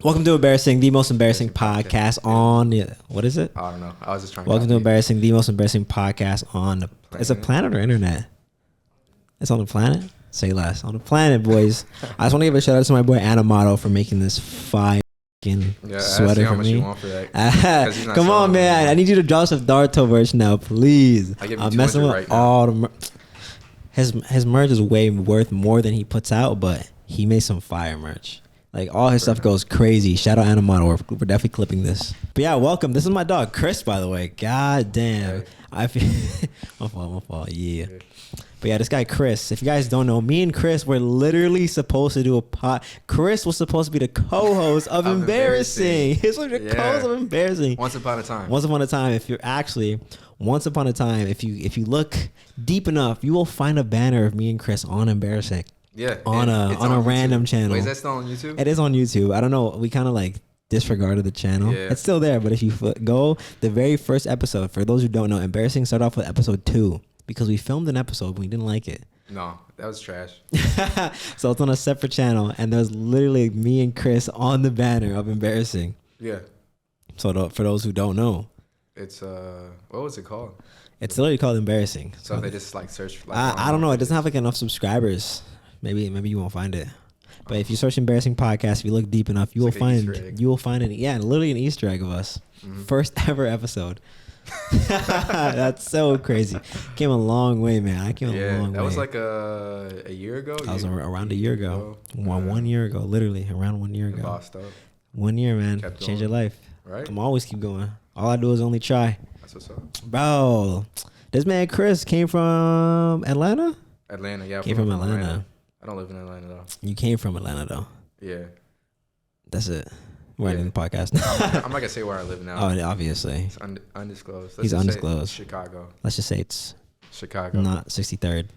Welcome to Embarrassing, the most embarrassing podcast on... What is it? I don't know. I was just trying to... Welcome to Embarrassing, the most embarrassing podcast on... Is it planet or internet? It's on the planet? Say less. On the planet, boys. I just want to give a shout out to my boy Anamato for making this fire sweater for me. Come on, man. I need you to drop some Naruto merch now, please. I'm messing with right all the his merch is way worth more than he puts out, but he made some fire merch. Like, all his stuff goes crazy. Shout out Anamato. We're definitely clipping this. But yeah, welcome. This is my dog, Chris, by the way. God damn. I feel... my fault. Yeah. But yeah, this guy, Chris. If you guys don't know, me and Chris were literally supposed to do a pod. Chris was supposed to be the co-host of Embarrassing. He was the co-host of Embarrassing. Once upon a time. Once upon a time, if you look deep enough, you will find a banner of me and Chris on Embarrassing. Yeah, on a random channel. Wait, is that still on YouTube? It is on YouTube. I don't know. We kind of like disregarded the channel. Yeah. It's still there, but if you go the very first episode, for those who don't know, Embarrassing started off with episode 2 because we filmed an episode but we didn't like it. No, that was trash. So it's on a separate channel, and there's literally me and Chris on the banner of Embarrassing. Yeah. So for those who don't know, it's what was it called? It's literally called Embarrassing. So they just like search for I don't know. It doesn't have like enough subscribers. Maybe you won't find it. But if you search Embarrassing Podcast, if you look deep enough, you will find it. Yeah, literally an Easter egg of us. Mm-hmm. First ever episode. That's so crazy. Came a long way, man. I came a long way. That was like a year ago. That was around a year ago. 1 year ago, literally around 1 year ago. Bossed up. 1 year, man. Change your life. Right. I'm always keep going. All I do is only try. That's what's up. Bro, this man Chris came from Atlanta? Atlanta, yeah. Came from Atlanta. I don't live in Atlanta though. You came from Atlanta though. Yeah. That's it. We're in the podcast. I'm not gonna say where I live now. Oh, obviously. It's undisclosed. He's undisclosed. Chicago. Let's just say it's Chicago. Not 63rd.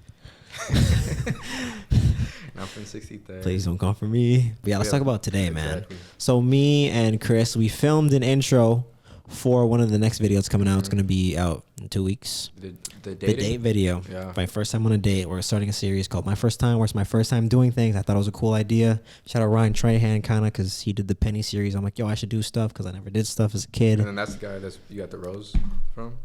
Not from 63rd. Please don't come for me. But yeah, let's talk about today, man. So me and Chris, we filmed an intro for one of the next videos coming out. It's going to be out in 2 weeks. The date video. Yeah. My first time on a date. We're starting a series called My First Time, where it's my first time doing things. I thought it was a cool idea. Shout out Ryan Trahan, kind of, because he did the Penny series. I'm like, yo, I should do stuff because I never did stuff as a kid. And then that's the guy you got the rose from?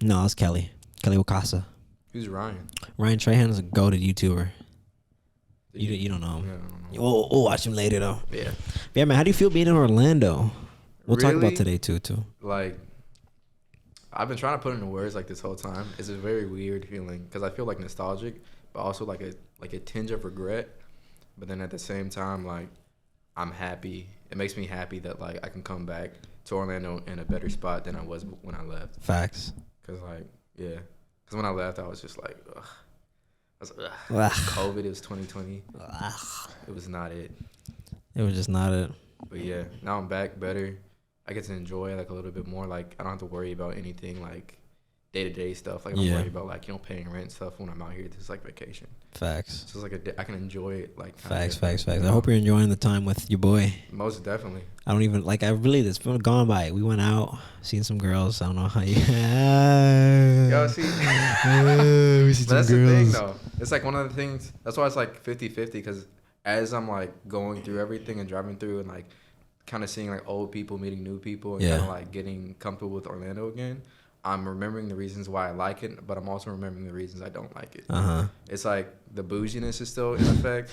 No, it's Kelly Wakasa. Who's Ryan? Ryan Trahan is a goated YouTuber. You don't know him. Yeah, I don't know. We'll watch him later, though. Yeah. Yeah, man, how do you feel being in Orlando? We'll talk about today, too. Like, I've been trying to put into words like this whole time. It's a very weird feeling because I feel like nostalgic, but also like a tinge of regret. But then at the same time, like, I'm happy. It makes me happy that like I can come back to Orlando in a better spot than I was when I left. Facts. Because when I left, I was just like, ugh. I was like, ugh. COVID. It was 2020. It was not it. It was just not it. But yeah, now I'm back better. I get to enjoy like a little bit more. Like I don't have to worry about anything like day-to-day stuff. Like I don't worry about like paying rent and stuff when I'm out here. This is like vacation. Facts. So it's like I can enjoy it. Like facts. I hope you're enjoying the time with your boy. Most definitely. I don't even like. It's been gone by. We went out, seen some girls. I don't know how you. Yo, see. We see some that's girls. The thing, though. It's like one of the things. That's why it's like 50-50. Because as I'm like going through everything and driving through and like kind of seeing like old people meeting new people and kind of like getting comfortable with Orlando again, I'm remembering the reasons why I like it, but I'm also remembering the reasons I don't like it. It's like the bouginess is still in effect,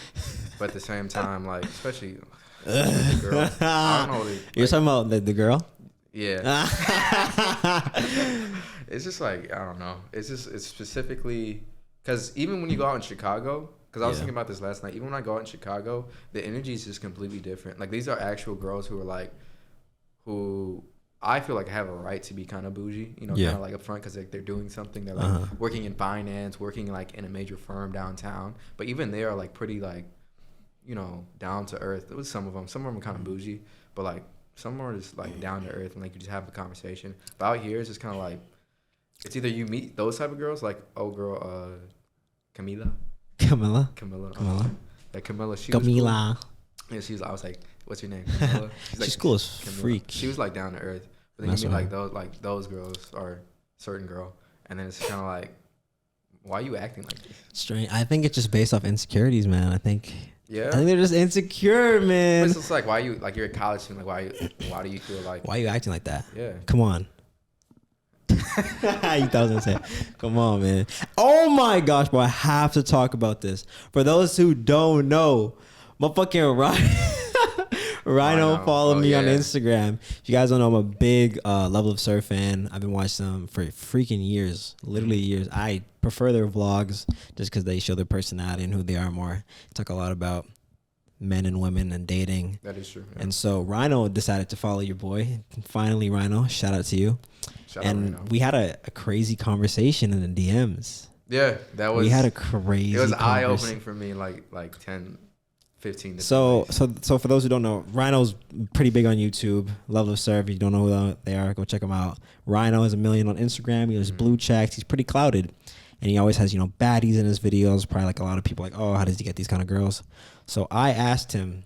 but at the same time, like especially the girl. I don't know. You're talking about the girl? Yeah. It's just like I don't know. It's specifically because even when you go out in Chicago. Because I was thinking about this last night. Even when I go out in Chicago, the energy is just completely different. Like, these are actual girls who I feel like have a right to be kind of bougie, kind of like up front because like, they're doing something. They're like working in finance, working like in a major firm downtown. But even they are like pretty like, down to earth. It was some of them. Some of them are kind of bougie, but like some are just like down to earth and like you just have a conversation. But out here, it's just kind of like, it's either you meet those type of girls, like, Camila. Yeah, Camila. Yeah, I was like, what's your name? Camila. She's cool as freak. She was like down to earth. But then you meet like those girls or certain girl, and then it's kind of like, why are you acting like this? Strange. I think it's just based off insecurities, man. I think Yeah. I think they're just insecure, man. It's just like, why you, like, you're a college student, like, why do you feel like, why are you acting like that? Yeah. Come on. You thought I was gonna say, come on, man. Oh my gosh, bro, I have to talk about this. For those who don't know, motherfucking Rhino followed me on Instagram. If you guys don't know, I'm a big Level of Surf fan. I've been watching them for freaking years, literally years. I prefer their vlogs just because they show their personality and who they are more. Talk a lot about men and women and dating. That is true. Yeah. And so Rhino decided to follow your boy. Finally, Rhino, shout out to you. Shout out, Rhino. We had a crazy conversation in the DMs. Yeah, that was. We had a crazy. It was eye opening for me, like 10, 15. So for those who don't know, Rhino's pretty big on YouTube. Level of Surf. If you don't know who they are, go check them out. Rhino is 1 million on Instagram. He has blue checks. He's pretty clouded, and he always has baddies in his videos. Probably like a lot of people like, oh, how does he get these kind of girls? So I asked him,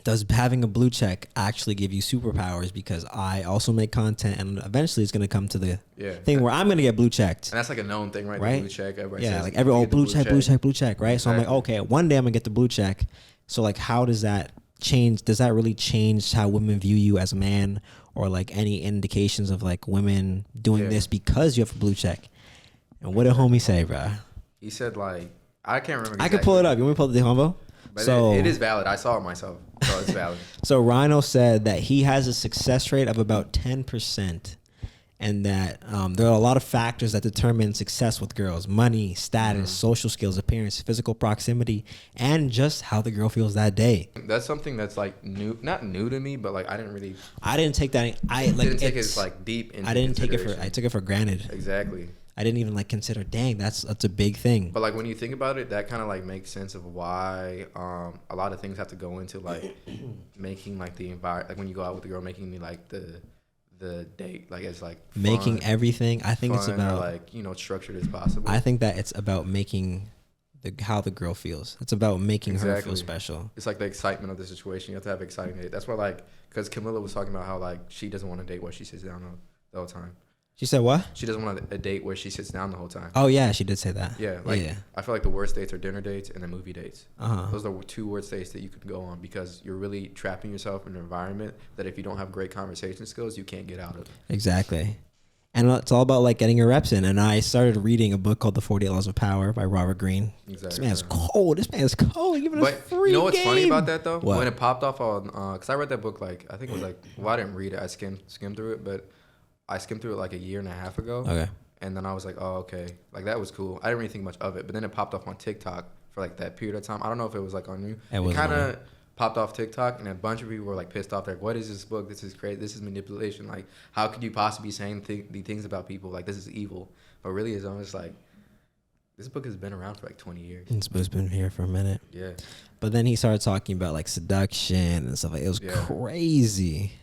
does having a blue check actually give you superpowers? Because I also make content, and eventually it's going to come to the thing where I'm going to get blue checked. And that's like a known thing, right? The blue check. Everybody says, like blue check, right? Exactly. So I'm like, okay, one day I'm going to get the blue check. So like, how does that change? Does that really change how women view you as a man, or like any indications of like women doing this because you have a blue check? And what did homie say, bro? He said like, I can't remember. I can pull it up. You want me to pull the convo? But so it is valid. I saw it myself, so it's valid. So Rhino said that he has a success rate of about 10%, and that there are a lot of factors that determine success with girls: money, status, social skills, appearance, physical proximity, and just how the girl feels that day. That's something that's like not new to me, but like I didn't take that. Didn't take it like deep into I didn't take it I took it for granted. Exactly. I didn't even like consider, dang, that's a big thing. But like when you think about it, that kind of like makes sense of why a lot of things have to go into like making like the environment, like when you go out with the girl, making me like the date, like it's like fun, making everything. I think it's about like structured as possible. I think that it's about making how the girl feels. It's about making her feel special. It's like the excitement of the situation. You have to have exciting date. That's why like because Camilla was talking about how like she doesn't want to date where she sits down the whole time. She said what? She doesn't want a date where she sits down the whole time. Oh yeah, she did say that. Yeah, I feel like the worst dates are dinner dates and then movie dates. Those are the two worst dates that you could go on because you're really trapping yourself in an environment that if you don't have great conversation skills, you can't get out of. Exactly. And it's all about like getting your reps in. And I started reading a book called The 48 Laws of Power by Robert Greene. Exactly. This man's cold. This man's cold. Giving us free. You know what's game. funny about that though? What? When it popped off on, because I read that book like I think it was like I didn't read it. I skimmed through it, but I skimmed through it like a year and a half ago. Okay. And then I was like, oh, okay. Like, that was cool. I didn't really think much of it. But then it popped off on TikTok for, like, that period of time. I don't know if it was, like, on you. It kind of popped off TikTok, and a bunch of people were, like, pissed off. They're like, what is this book? This is crazy. This is manipulation. Like, how could you possibly be saying the things about people? Like, this is evil. But really, it's almost like, this book has been around for, like, 20 years. This book's been here for a minute. Yeah. But then he started talking about, like, seduction and stuff. Like, it was crazy.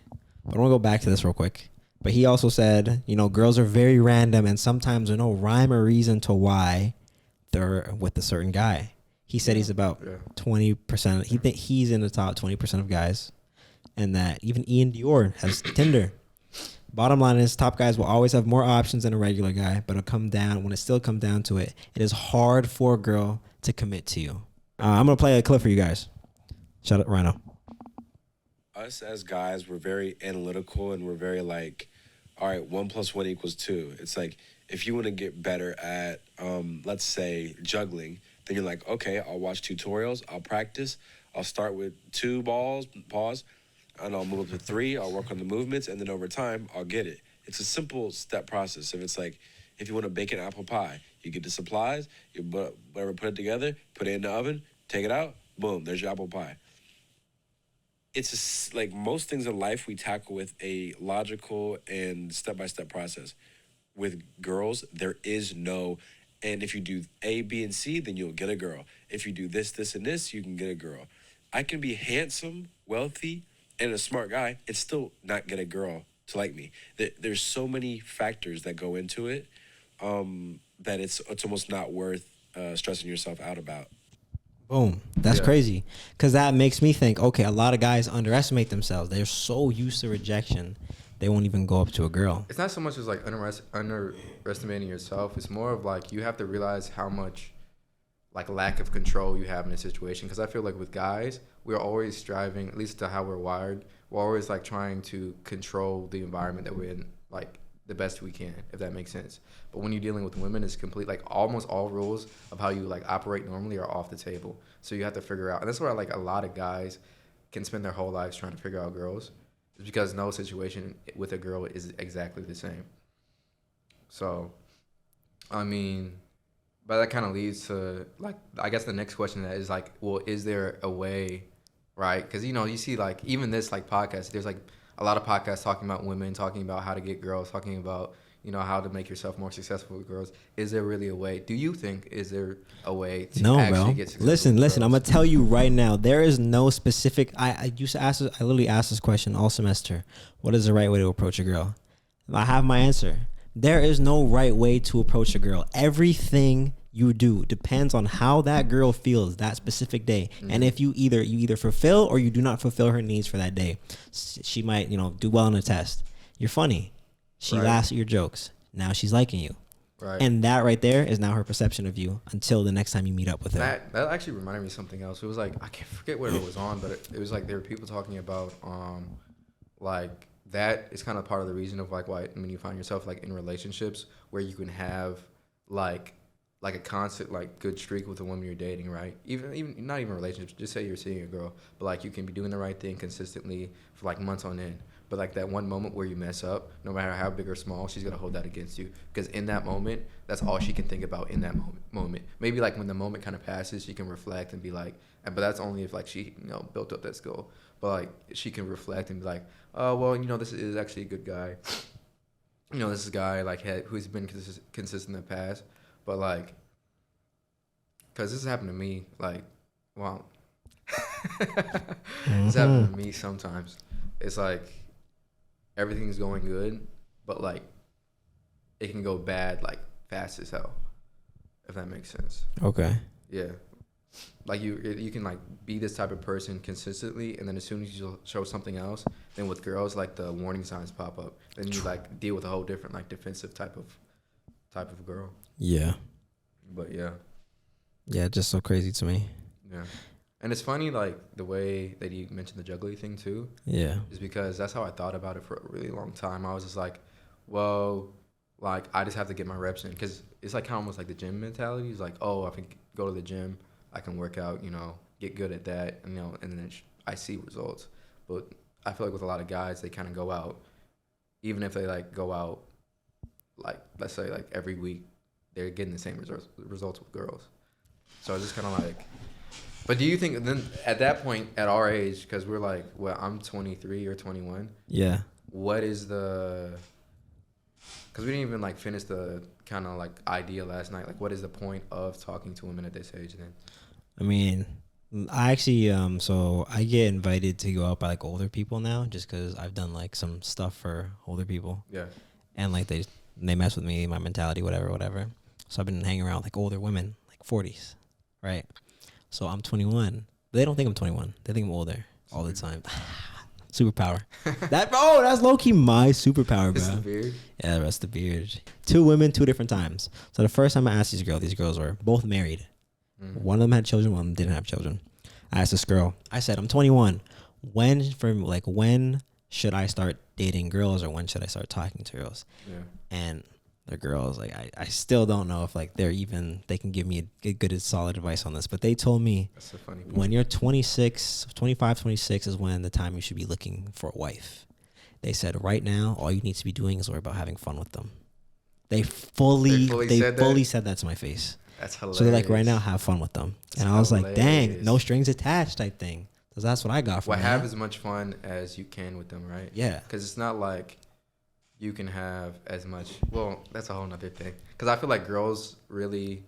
But I want to go back to this real quick. But he also said, girls are very random and sometimes there's no rhyme or reason to why they're with a certain guy. He said he's about 20%. He think he's in the top 20% of guys, and that even Ian Dior has Tinder. Bottom line is, top guys will always have more options than a regular guy, but when it still comes down to it, it is hard for a girl to commit to you. I'm gonna play a clip for you guys. Shout out Rhino. Us as guys, we're very analytical and we're very like, all right, 1 + 1 = 2. It's like, if you want to get better at, let's say, juggling, then you're like, okay, I'll watch tutorials, I'll practice, I'll start with 2 balls, pause, and I'll move up to 3, I'll work on the movements, and then over time, I'll get it. It's a simple step process. If it's like, if you want to bake an apple pie, you get the supplies, you put it together, put it in the oven, take it out, boom, there's your apple pie. It's like most things in life we tackle with a logical and step-by-step process. With girls, there is no, and if you do A, B, and C, then you'll get a girl. If you do this, this, and this, you can get a girl. I can be handsome, wealthy, and a smart guy and still not get a girl to like me. There's so many factors that go into it that it's almost not worth stressing yourself out about. Boom. That's crazy. Because that makes me think, okay, a lot of guys underestimate themselves. They're so used to rejection, they won't even go up to a girl. It's not so much as like underestimating yourself. It's more of like you have to realize how much like lack of control you have in a situation. Because I feel like with guys, we're always striving, at least to how we're wired, we're always like trying to control the environment that we're in, like the best we can, if that makes sense. But when you're dealing with women, it's complete, like almost all rules of how you like operate normally are off the table. So you have to figure out, and that's why like a lot of guys can spend their whole lives trying to figure out girls, is because no situation with a girl is exactly the same. So, I mean, but that kind of leads to like, I guess the next question that is like, well, is there a way, right? Because you know, you see like even this like podcast, there's like a lot of podcasts talking about women, talking about how to get girls, talking about, you know, how to make yourself more successful with girls. Is there really a way? Do you think, is there a way to actually get successful? Listen, I'm going to tell you right now, there is no specific, I used to ask, I literally asked this question all semester. What is the right way to approach a girl? I have my answer. There is no right way to approach a girl. Everything you do depends on how that girl feels that specific day. And if you either fulfill or you do not fulfill her needs for that day. She might, you know, do well on a test. You're funny. She laughs at your jokes. Now she's liking you. Right. And that right there is now her perception of you until the next time you meet up with her. That actually reminded me of something else. It was like, I can't forget what it was on, but it was like there were people talking about like that is kind of part of the reason of like why when you find yourself like in relationships where you can have like a constant like good streak with the woman you're dating, right? Even not even relationships, just say you're seeing a girl, but like you can be doing the right thing consistently for like months on end. But like that one moment where you mess up, no matter how big or small, she's gonna hold that against you. Because in that moment, that's all she can think about in that moment. Maybe like when the moment kind of passes, she can reflect and be like, but that's only if like she, you know, built up that skill. But like she can reflect and be like, oh well, you know, this is actually a good guy. You know, this is a guy like who's been consistent in the past. But like, because this has happened to me, like, well, this happened to me sometimes. It's like everything's going good, but like it can go bad like fast as hell, if that makes sense. Okay. Yeah. Like you can like be this type of person consistently, and then as soon as you show something else, then with girls like the warning signs pop up. Then you like deal with a whole different like defensive type of girl. Yeah. But yeah. Yeah, just so crazy to me. Yeah. And it's funny, like, the way that you mentioned the juggling thing, too. Yeah. Is because that's how I thought about it for a really long time. I was just like, well, like, I just have to get my reps in. Because it's like kind of almost like the gym mentality. It's like, oh, I can go to the gym, I can work out, you know, get good at that, and, you know, and then I see results. But I feel like with a lot of guys, they kind of go out, even if they, like, go out, like, let's say, like, every week, they're getting the same results with girls. So I was just kind of like... But do you think then at that point at our age, because we're like, well, I'm 23 or 21. Yeah. What is the? Because we didn't even like finish the kind of like idea last night. Like, what is the point of talking to women at this age then? I mean, I actually so I get invited to go out by like older people now, just because I've done like some stuff for older people. Yeah. And like they mess with me, my mentality, whatever. So I've been hanging around like older women, like 40s, right? So I'm 21. They don't think I'm 21. They think I'm older all the time. Superpower. That's low key my superpower, bro. It's the beard. Yeah, that's the beard. 2 women, 2 different times. So the first time I asked these girls were both married. Mm-hmm. One of them had children, one of them didn't have children. I asked this girl, I said, I'm 21. When should I start dating girls, or when should I start talking to girls? Yeah. And the girls, like, I still don't know if like they can give me a good solid advice on this, but they told me that's so funny. When you're 25, 26 is when the time you should be looking for a wife. They said right now all you need to be doing is worry about having fun with them. They fully said that to my face. That's hilarious. So they're like, right now, have fun with them. And I was like, dang, no strings attached type thing. Because that's what I got from have as much fun as you can with them, right? Yeah. Because it's not like you can have as much. Well, that's a whole nother thing. Because I feel like girls really,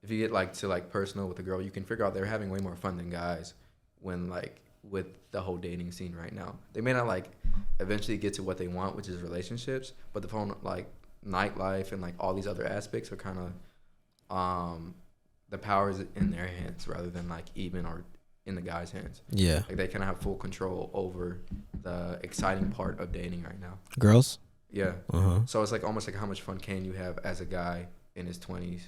if you get like to like personal with a girl, you can figure out they're having way more fun than guys when like with the whole dating scene right now. They may not like eventually get to what they want, which is relationships, but the whole like nightlife and like all these other aspects are kind of the power is in their hands rather than like even or in the guy's hands. Yeah. Like they kind of have full control over the exciting part of dating right now. Girls? Yeah. So it's like almost like how much fun can you have as a guy in his 20s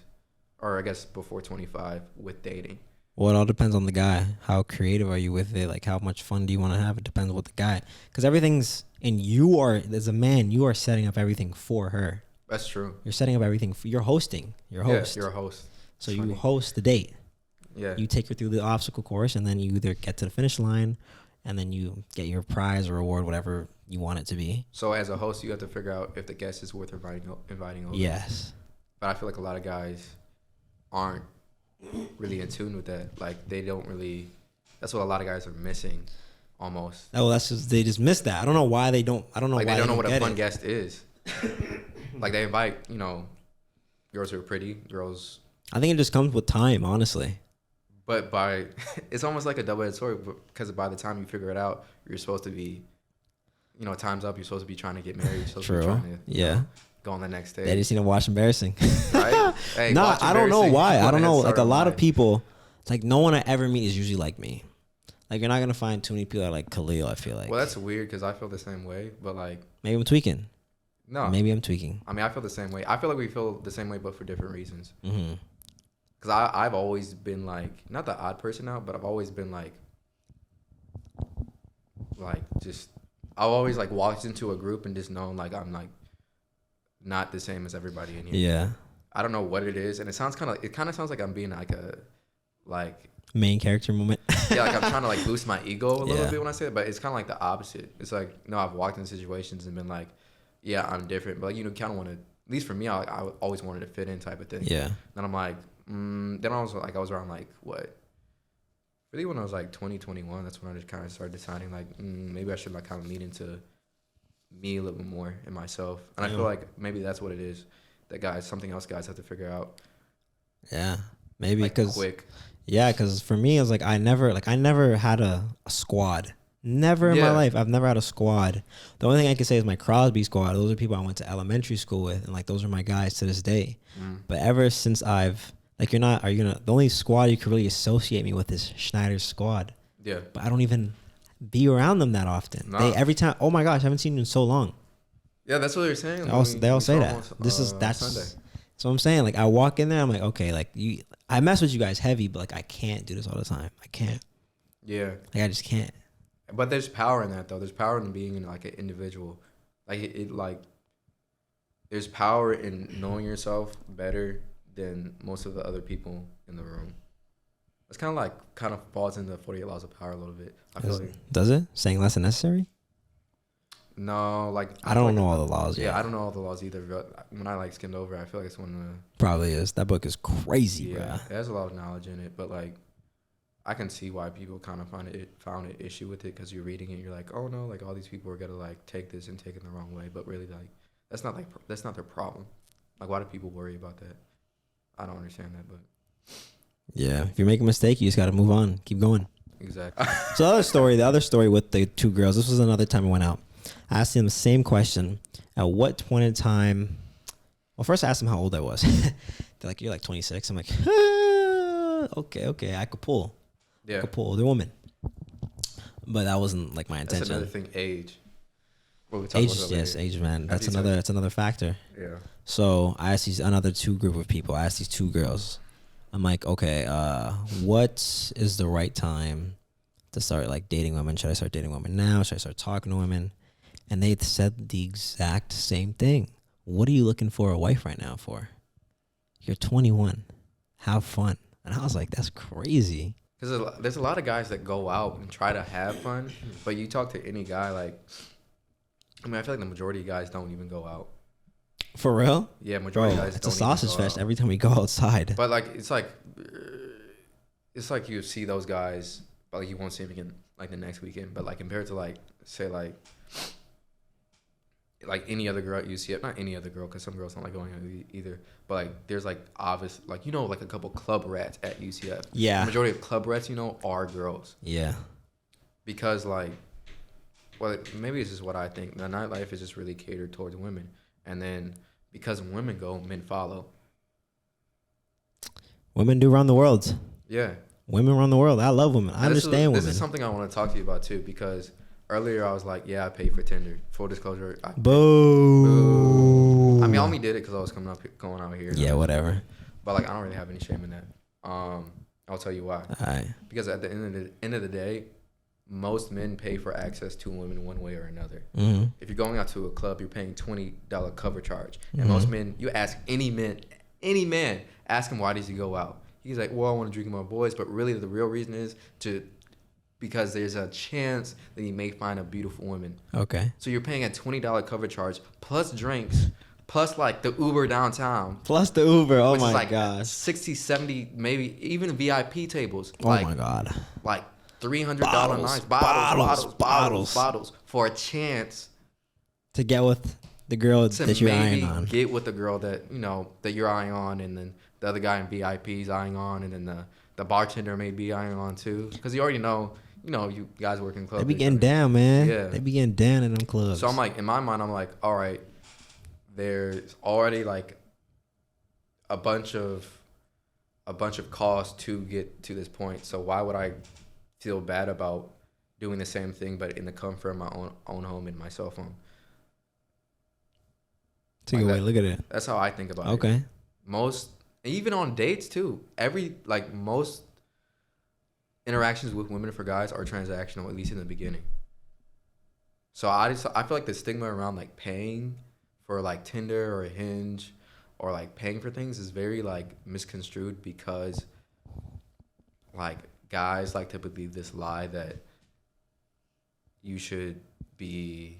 or I guess before 25 with dating. Well, it all depends on the guy. How creative are you with it? Like, how much fun do you want to have? It depends with the guy. Because everything's, and you are, as a man, you are setting up everything for her. That's true. You're setting up everything. You're hosting. You're a host. Yeah, you're a host. So you host the date. Yeah. You take her through the obstacle course, and then you either get to the finish line, and then you get your prize or reward, whatever you want it to be. So as a host, you have to figure out if the guest is worth inviting over. Yes. But I feel like a lot of guys aren't really in tune with that. Like, they don't really. That's what a lot of guys are missing, almost. Oh, that's just, they just miss that. I don't know why they don't. I don't know like why they don't know what a fun it. guest is. Like, they invite, you know, girls who are pretty, girls. I think it just comes with time, honestly. But it's almost like a double-edged sword, because by the time you figure it out, you're supposed to be, you know, time's up. You're supposed to be trying to get married. You're supposed to be trying to, yeah, go on the next day. They just need to watch Embarrassing. Right? Hey, No, watch I don't know Embarrassing. why. I don't know. Like, a lot of Why. people, it's like no one I ever meet is usually like me. Like, you're not gonna find too many people that are like Khaleel. I feel like. Well, that's weird because I feel the same way, but like, Maybe I'm tweaking. no. Maybe I'm tweaking. I mean, I feel the same way. I feel like we feel the same way, but for different reasons. Mm-hmm. Because I've always been like, not the odd person out, but I've always been like just, I've always like walked into a group and just known like I'm like not the same as everybody in here. Yeah. I don't know what it is, and it sounds kind of sounds like I'm being like Main character moment. yeah, like I'm trying to like boost my ego a little Yeah. bit when I say it, but it's kind of like the opposite. It's like, no, I've walked in situations and been like, yeah, I'm different, but like, you know, kind of want to, at least for me, I always wanted to fit in type of thing. Yeah. Then I'm like, then I was around like what? Really, when I was like 20, 21, that's when I just kind of started deciding like, maybe I should like kind of lean into me a little bit more and myself. And I feel like maybe that's what it is. That something else guys have to figure out. Yeah. Maybe Like, because. quick. Yeah, because for me, it was like I never had a squad. Never in my life. I've never had a squad. The only thing I can say is my Crosby squad. Those are people I went to elementary school with, and like those are my guys to this day. But ever since I've like, the only squad you could really associate me with is Schneider's squad. Yeah. But I don't even be around them that often. Nah. They every time. Oh my gosh, I haven't seen you in so long. Yeah, that's what they're saying. They all say that. That's Sunday. So I'm saying, like, I walk in there, I'm like, okay, like I mess with you guys heavy, but like I can't do this all the time. I can't. Yeah. Like, I just can't. But there's power in that though. There's power in being like an individual. Like it like there's power in knowing yourself better than most of the other people in the room. It's kind of falls into 48 laws of power a little bit. I feel like. Does it? Saying less than necessary? No, like I don't know all the laws Yeah, yet. I don't know all the laws either. But when I like skimmed over, I feel like it's one of the Probably is. That book is crazy, yeah. bruh. It has a lot of knowledge in it, but like I can see why people kind of found an issue with it because you're reading it, you're like, oh no, like all these people are gonna like take this and take it the wrong way, but really like that's not their problem. Like, why do people worry about that? I don't understand that, but Yeah. If you make a mistake, you just got to move on. Keep going. exactly. So the other story with the two girls, this was another time I went out. I asked them the same question. At what point in time, well, first I asked them how old I was. They're like, you're like 26. I'm like, okay, I could pull. Yeah, I could pull older woman. But that wasn't like my that's intention. another thing. Age. What we talked Age, about earlier. yes, age, man. Have That's you another factor. Yeah. So I asked another two group of people. I asked these two girls. I'm like, okay, what is the right time to start like dating women? Should I start dating women now? Should I start talking to women? And they said the exact same thing. What are you looking for a wife right now for? You're 21. Have fun. And I was like, that's crazy. Because there's a lot of guys that go out and try to have fun, but you talk to any guy, like, I mean, I feel like the majority of guys don't even go out. For real? Yeah, Bro, majority of guys it's a don't sausage even go fest out. every time we go outside. But like it's like you see those guys, but like you won't see them again like the next weekend. But like compared to like say like any other girl at UCF, not any other girl, because some girls don't like going out either. But like there's like obvious like like a couple club rats at UCF. Yeah. The majority of club rats are girls. Yeah. Because like, well, maybe it's just what I think. The nightlife is just really catered towards women, and then because women go, men follow. Women do run the world. Yeah. Women run the world. I love women. I understand women. This is something I want to talk to you about too, because earlier I was like, yeah, I paid for Tinder. Full disclosure. Boo. I mean, I only did it because I was going out here. Yeah, whatever. but like I don't really have any shame in that. I'll tell you why. All right. Because at the end of the day, most men pay for access to women one way or another. Mm-hmm. If you're going out to a club, you're paying $20 cover charge. And Mm-hmm. most men, you ask any man, ask him why does he go out? He's like, well, I want to drink with my boys. But really, the real reason is because there's a chance that he may find a beautiful woman. Okay. So you're paying a $20 cover charge plus drinks, plus like the Uber downtown. Plus the Uber. Oh which my is like gosh. 60, 70, maybe even VIP tables. Oh like, my God. Like $300 Bottles, nights. Bottles for a chance To get with the girl to that you're maybe eyeing on. get with the girl that that you're eyeing on, and then the other guy in VIP's eyeing on, and then the bartender may be eyeing on too, because you already know you guys work in clubs. They be getting down, man. Yeah. They be getting down in them clubs. So I'm like, in my mind, I'm like, all right, there's already like a bunch of costs to get to this point. So why would I feel bad about doing the same thing, but in the comfort of my own home in my cell phone? Take it away. Look at it. That's how I think about it. Okay. Even on dates too. Most interactions with women for guys are transactional, at least in the beginning. So I feel like the stigma around like paying for like Tinder or Hinge or like paying for things is very like misconstrued, because like guys like to believe this lie that you should be,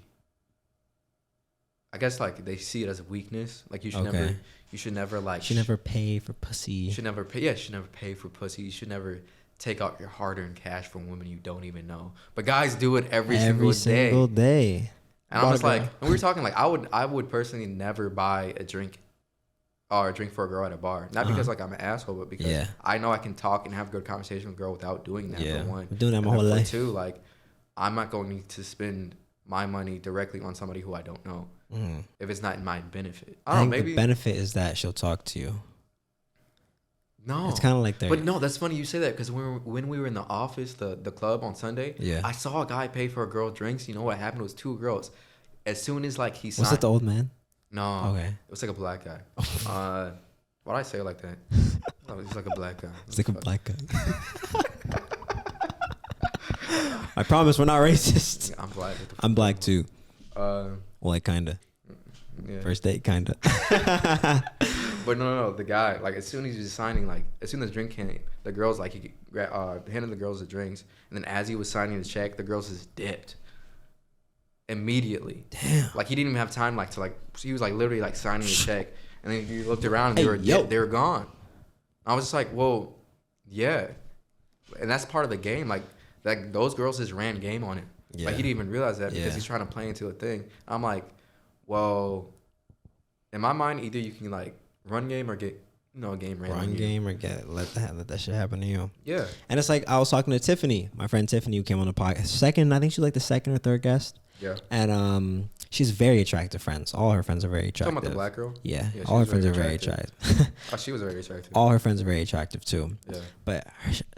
I guess like they see it as a weakness. Like you should never like. You should never pay for pussy. You should never pay. Yeah, you should never pay for pussy. You should never take out your hard-earned cash from women you don't even know. But guys do it every single day. And I'm just like, when we were talking, like I would personally never buy a drink or a drink for a girl at a bar. Not because like I'm an asshole, but because I know I can talk and have a good conversation with a girl without doing that. For one, I'm doing that my whole life. For two, like I'm not going to spend my money directly on somebody who I don't know if it's not in my benefit. I think maybe the benefit is that she'll talk to you. No, it's kind of like that. But no, that's funny you say that, because when we were in the office, the club on Sunday, I saw a guy pay for a girl drinks. You know what happened? It was two girls. As soon as like he signed, was it the old man? No, okay, it was like a black guy. Why'd I say it like that? Oh, he's like a black guy. It's like a black guy. I promise we're not racist. I'm black. I'm black too. Well, like kinda. Yeah. First date, kinda. But no. The guy, like, as soon as he was signing, like, as soon as the drink came, the girls, like, he handed the girls the drinks, and then as he was signing the check, the girls just dipped immediately. Damn. Like, he didn't even have time, like, to, like, he was, like, literally, like, signing the check, and then you looked around, and they were gone. I was just like, well, yeah. And that's part of the game. Like those girls just ran game on it. Yeah. Like, he didn't even realize that because he's trying to play into a thing. I'm like, well, in my mind, either you can, like, run game or get a game ran. Run game or let that shit happen to you. Yeah. And it's like, I was talking to Tiffany, my friend Tiffany, who came on the podcast. I think she's like the second or third guest. Yeah. And she's very attractive friends. All her friends are very attractive. Talking about the black girl? Yeah. All her friends are very attractive. Oh, she was very attractive. All her friends are very attractive too. Yeah. But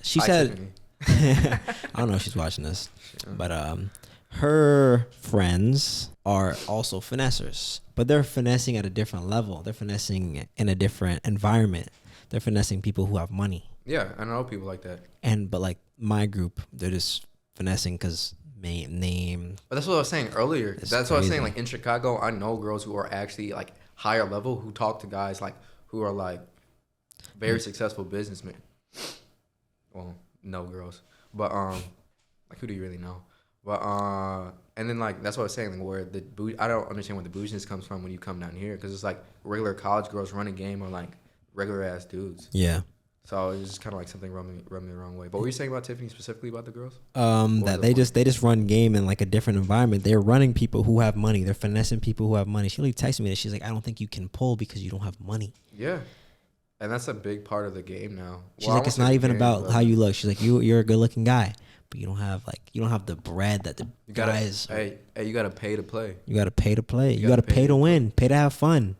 she said, I don't know if she's watching this, but her friends are also finessers, but they're finessing at a different level. They're finessing in a different environment. They're finessing people who have money. Yeah, I know people like that. But like my group, they're just finessing because name. But that's what I was saying earlier. That's crazy. What I was saying. Like, in Chicago, I know girls who are actually like higher level who talk to guys like who are like very successful businessmen. Well, no girls, but like, who do you really know? But and then, like, that's what I was saying. Like, where I don't understand where the bouginess comes from when you come down here, because it's like regular college girls running game or like regular ass dudes. Yeah. So it's just kind of like something rubbing me the wrong way. But what were you saying about Tiffany specifically about the girls? That they just run game in like a different environment. They're running people who have money. They're finessing people who have money. She really texted me that she's like, I don't think you can pull because you don't have money. Yeah. And that's a big part of the game now. She's like, it's not even about how you look. She's like, you're a good looking guy, but you don't have the bread that the guys. Hey, you gotta pay to play. You gotta pay to play. You gotta pay to win. Pay to have fun.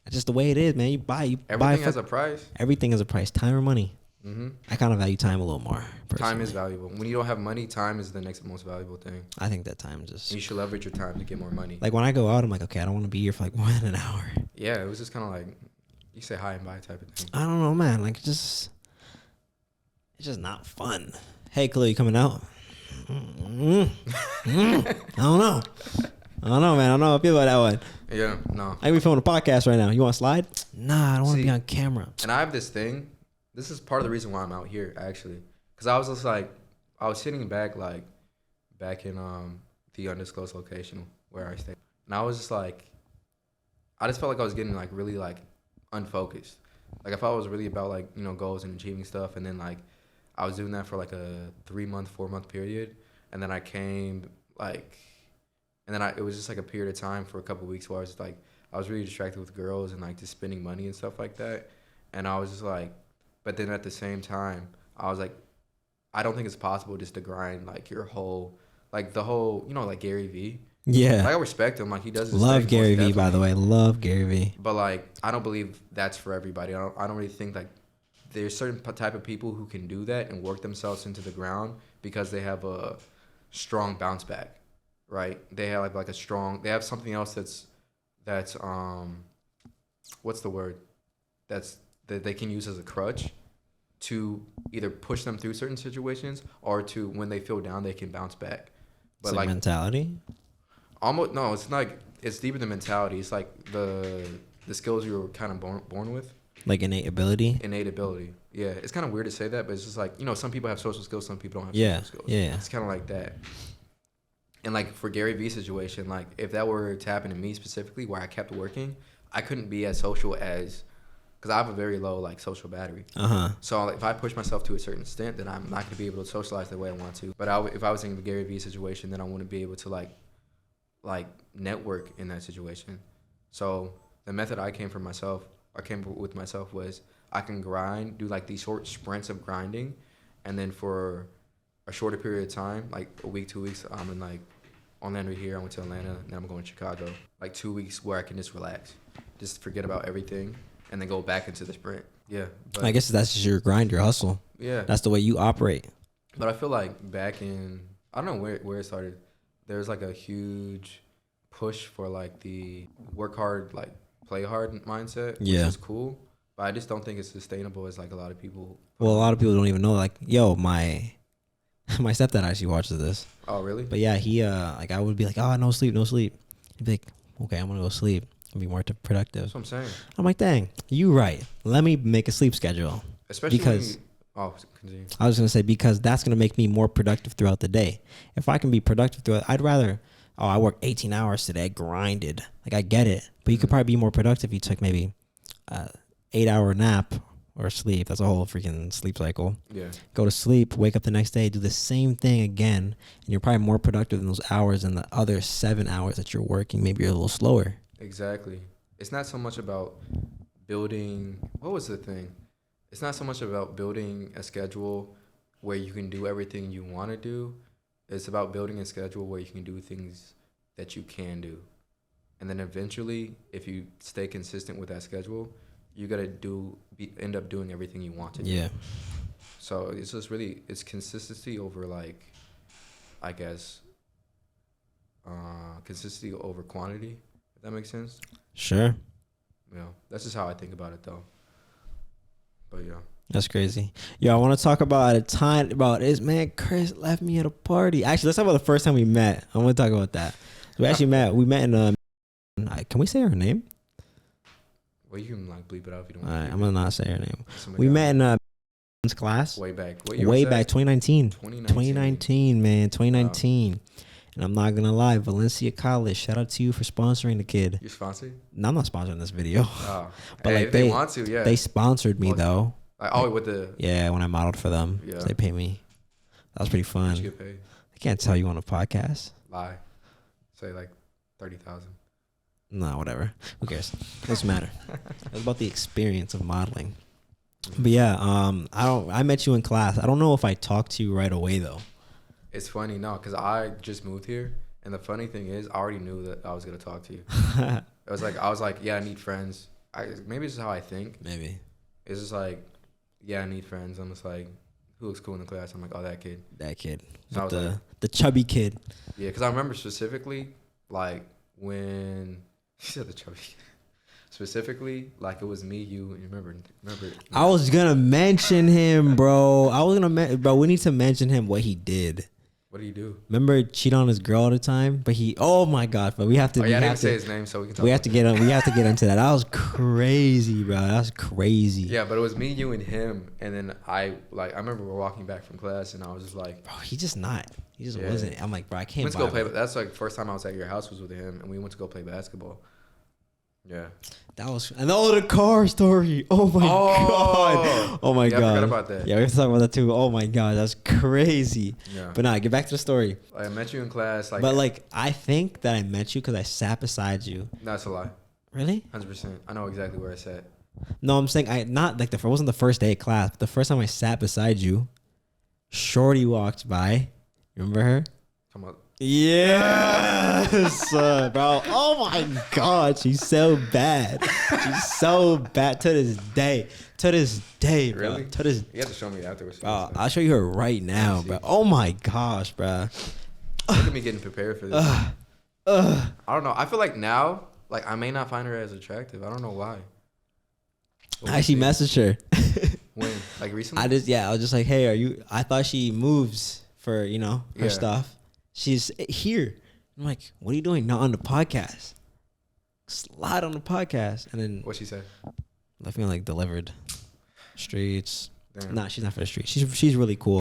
That's just the way it is, man. Everything has a price. Everything has a price. Time or money. Mm-hmm. I kind of value time a little more. Personally. Time is valuable. When you don't have money, time is the next most valuable thing. I think that time just. You should leverage your time to get more money. Like, when I go out, I'm like, okay, I don't want to be here for like more than an hour. Yeah, it was just kind of like, You say hi and bye type of thing. I don't know, man. Like, it's just not fun. Hey, Khaleel, you coming out? I don't know. I don't know, man. I don't know how I feel about that one. Yeah, no. I be filming a podcast right now. You want to slide? Nah, I don't want to be on camera. And I have this thing. This is part of the reason why I'm out here, actually. Because I was just like, I was sitting back in the undisclosed location where I stay. And I was just like, I just felt like I was getting like really like unfocused. Like I felt it was really about like, you know, goals and achieving stuff. And then like I was doing that for like a 3-month, 4-month period. And then I came like, and then it was just like a period of time for a couple of weeks where I was like, I was really distracted with girls and like just spending money and stuff like that. And I was just like, but then at the same time, I was like, I don't think it's possible just to grind like your whole, like the whole, you know, like Gary Vee. Yeah. Like, I respect him. Like he does his Love thing, Gary most Vee, by the way. Love Gary Vee. But like, I don't believe that's for everybody. I don't really think like there's certain type of people who can do that and work themselves into the ground because they have a strong bounce back, right? They have like a strong, they have something else that's what's the word? That they can use as a crutch to either push them through certain situations or to when they feel down they can bounce back. But it's like mentality? Almost no, it's like it's deeper than mentality. It's like the skills you were kind of born with. Like innate ability? Innate ability. Yeah. It's kind of weird to say that, but it's just like, you know, some people have social skills, some people don't have social skills. Yeah. It's kind of like that. And like for Gary Vee's situation, like if that were to happen to me specifically where I kept working, I couldn't be as social as, because I have a very low like social battery. So like, if I push myself to a certain extent, then I'm not going to be able to socialize the way I want to. But if I was in the Gary Vee situation, then I wouldn't be able to like network in that situation. So the method I came with myself was I can grind, do like these short sprints of grinding, and then for a shorter period of time, like a week, 2 weeks, I'm in like Orlando here. I went to Atlanta, and then I'm going to Chicago. Like 2 weeks where I can just relax, just forget about everything, and then go back into the sprint. Yeah. But I guess that's just your grind, your hustle. Yeah. That's the way you operate. But I feel like back in, I don't know where it started. There's like a huge push for like the work hard, like play hard mindset, which is cool. But I just don't think it's sustainable as like a lot of people. Well, a lot of people don't even know. Like, yo, my stepdad actually watches this. Oh, really? But yeah, he like I would be like, oh, no sleep. He'd be like, okay, I'm gonna go sleep and be more productive. That's what I'm saying. I'm like, dang, you right. Let me make a sleep schedule. Especially because continue. I was gonna say because that's gonna make me more productive throughout the day. If I can be productive throughout, I'd rather. Oh, I worked 18 hours today, grinded. Like I get it, but you could probably be more productive if you took maybe 8-hour nap or sleep. That's a whole freaking sleep cycle. Yeah. Go to sleep, wake up the next day, do the same thing again, and you're probably more productive in those hours than the other 7 hours that you're working. Maybe you're a little slower. Exactly. It's not so much about building. What was the thing? It's not so much about building a schedule where you can do everything you want to do. It's about building a schedule where you can do things that you can do. And then eventually, if you stay consistent with that schedule, you got to end up doing everything you want to do. Yeah. So it's just really, it's consistency over like, I guess, consistency over quantity, if that makes sense. Sure. Yeah. That's just how I think about it though. But yeah. That's crazy. Yo, I want to talk about a time about this man. Chris left me at a party. Actually, let's talk about the first time we met. I want to talk about that. We actually met. We met in can we say her name? Well, you can like bleep it out if you don't. All want right, to. I'm gonna not say her name. We met in class. Way back. What year Way was back, that? 2019. 2019. 2019, man. 2019. Wow. And I'm not gonna lie, Valencia College. Shout out to you for sponsoring the kid. You're sponsored? No, I'm not sponsoring this video. Oh. But hey, like if they want to, yeah. They sponsored me though. Like, with the when I modeled for them. Yeah. So they pay me. That was pretty fun. Did you get paid? I can't tell you on a podcast. Lie. Say like 30,000. No, whatever. Who cares? Doesn't matter. It's about the experience of modeling. But yeah, I met you in class. I don't know if I talked to you right away though. It's funny, no, because I just moved here, and the funny thing is, I already knew that I was gonna talk to you. I was like, yeah, I need friends. Maybe it's just how I think. Maybe it's just like, yeah, I need friends. I'm just like, who looks cool in the class? I'm like, oh, that kid. That kid. So the chubby kid. Yeah, because I remember specifically, like, when... You said the chubby kid. specifically, like it was me, you, and remember. I was gonna mention him, bro. Bro, we need to mention him what he did. What do you do? Remember cheat on his girl all the time, but oh my god, but we have to. Oh, yeah, I didn't say his name, so we can. Talk we have to get on. We have to get into that. That was crazy, bro. That's crazy. Yeah, but it was me, you, and him, and then I remember we were walking back from class, and I was just like, bro, he just wasn't. I'm like, bro, I can't. Let's go play. That's like first time I was at your house was with him, and we went to go play basketball. Yeah. That was the car story. Oh my god. Oh my god. I forgot about that. Yeah, we have to talk about that too. Oh my god, that's crazy. Yeah. But nah, get back to the story. Like, I met you in class. But I think that I met you because I sat beside you. That's a lie. Really? 100%. I know exactly where I sat. No, I'm saying it wasn't the first day of class. But the first time I sat beside you, Shorty walked by. Remember her? Talking about. Yes, bro. Oh my god, she's so bad. She's so bad to this day. Bro. Really? To this. You have to show me afterwards. Bro, I'll show you her right now, bro. Oh my gosh, bro. Look at me getting prepared for this. I don't know. I feel like now, I may not find her as attractive. I don't know why. I actually messaged her. When? Like recently? I was just like, hey, are you? I thought she moves for her stuff. She's here. I'm like, what are you doing? Not on the podcast. Slide on the podcast. And then what she said? Left me delivered. Streets. Damn. Nah, she's not for the streets. She's really cool.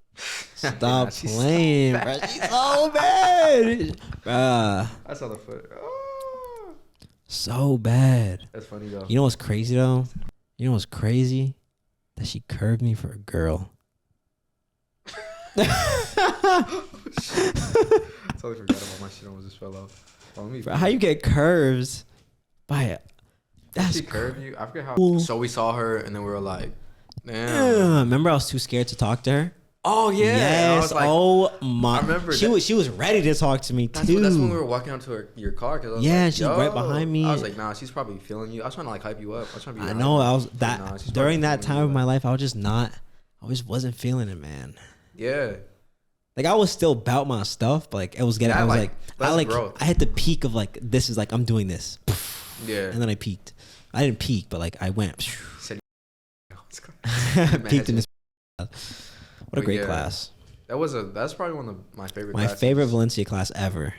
Stop playing, bro. She's so bad. Bruh. I saw the foot. Oh. So bad. That's funny though. You know what's crazy though? You know what's crazy? That she curved me for a girl. Totally forgot about my shit. Almost just fell off. Bro, how you get curves by it? That's curve you. I forget how. Cool. So we saw her and then we were like, damn. Remember I was too scared to talk to her? Oh yeah. Yes. Oh my. I remember. She was ready to talk to me too. That's when we were walking out to your car. Cause I was she's right behind me. I was like, nah, she's probably feeling you. I was trying to hype you up. I was trying to be. I know. I was during that time of my life. I was just not. I just wasn't feeling it, man. Yeah. I was still about my stuff, but it was getting. I was I hit the peak of this is I'm doing this. Yeah. And then I peaked. I didn't peak, but I went. Peaked in this. What a great class. That's probably one of my favorite. My favorite Valencia class ever.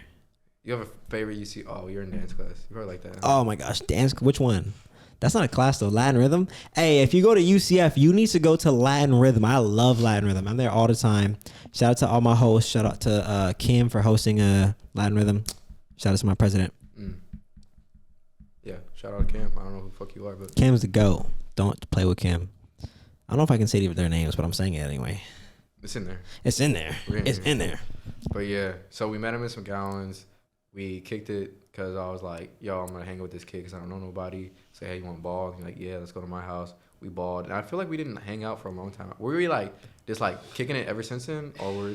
You have a favorite UC? Oh, you're in dance class. You probably like that. Oh my gosh, dance. Which one? That's not a class though. Latin rhythm. Hey, if you go to UCF, you need to go to Latin rhythm. I love Latin rhythm. I'm there all the time. Shout out to all my hosts. Shout out to Kim for hosting Latin rhythm. Shout out to my president. Yeah, shout out to Kim. I don't know who the fuck you are, but Kim's the GOAT. Don't play with Kim. I don't know if I can say their names, but I'm saying it anyway. It's in there. It's in there. It's in there. But yeah, so we met him in some gallons. We kicked it because I was like, yo, I'm going to hang with this kid because I don't know nobody. Say, hey, you want to ball? He's like, yeah, let's go to my house. We balled. And I feel like we didn't hang out for a long time. Were we just kicking it ever since then? Or were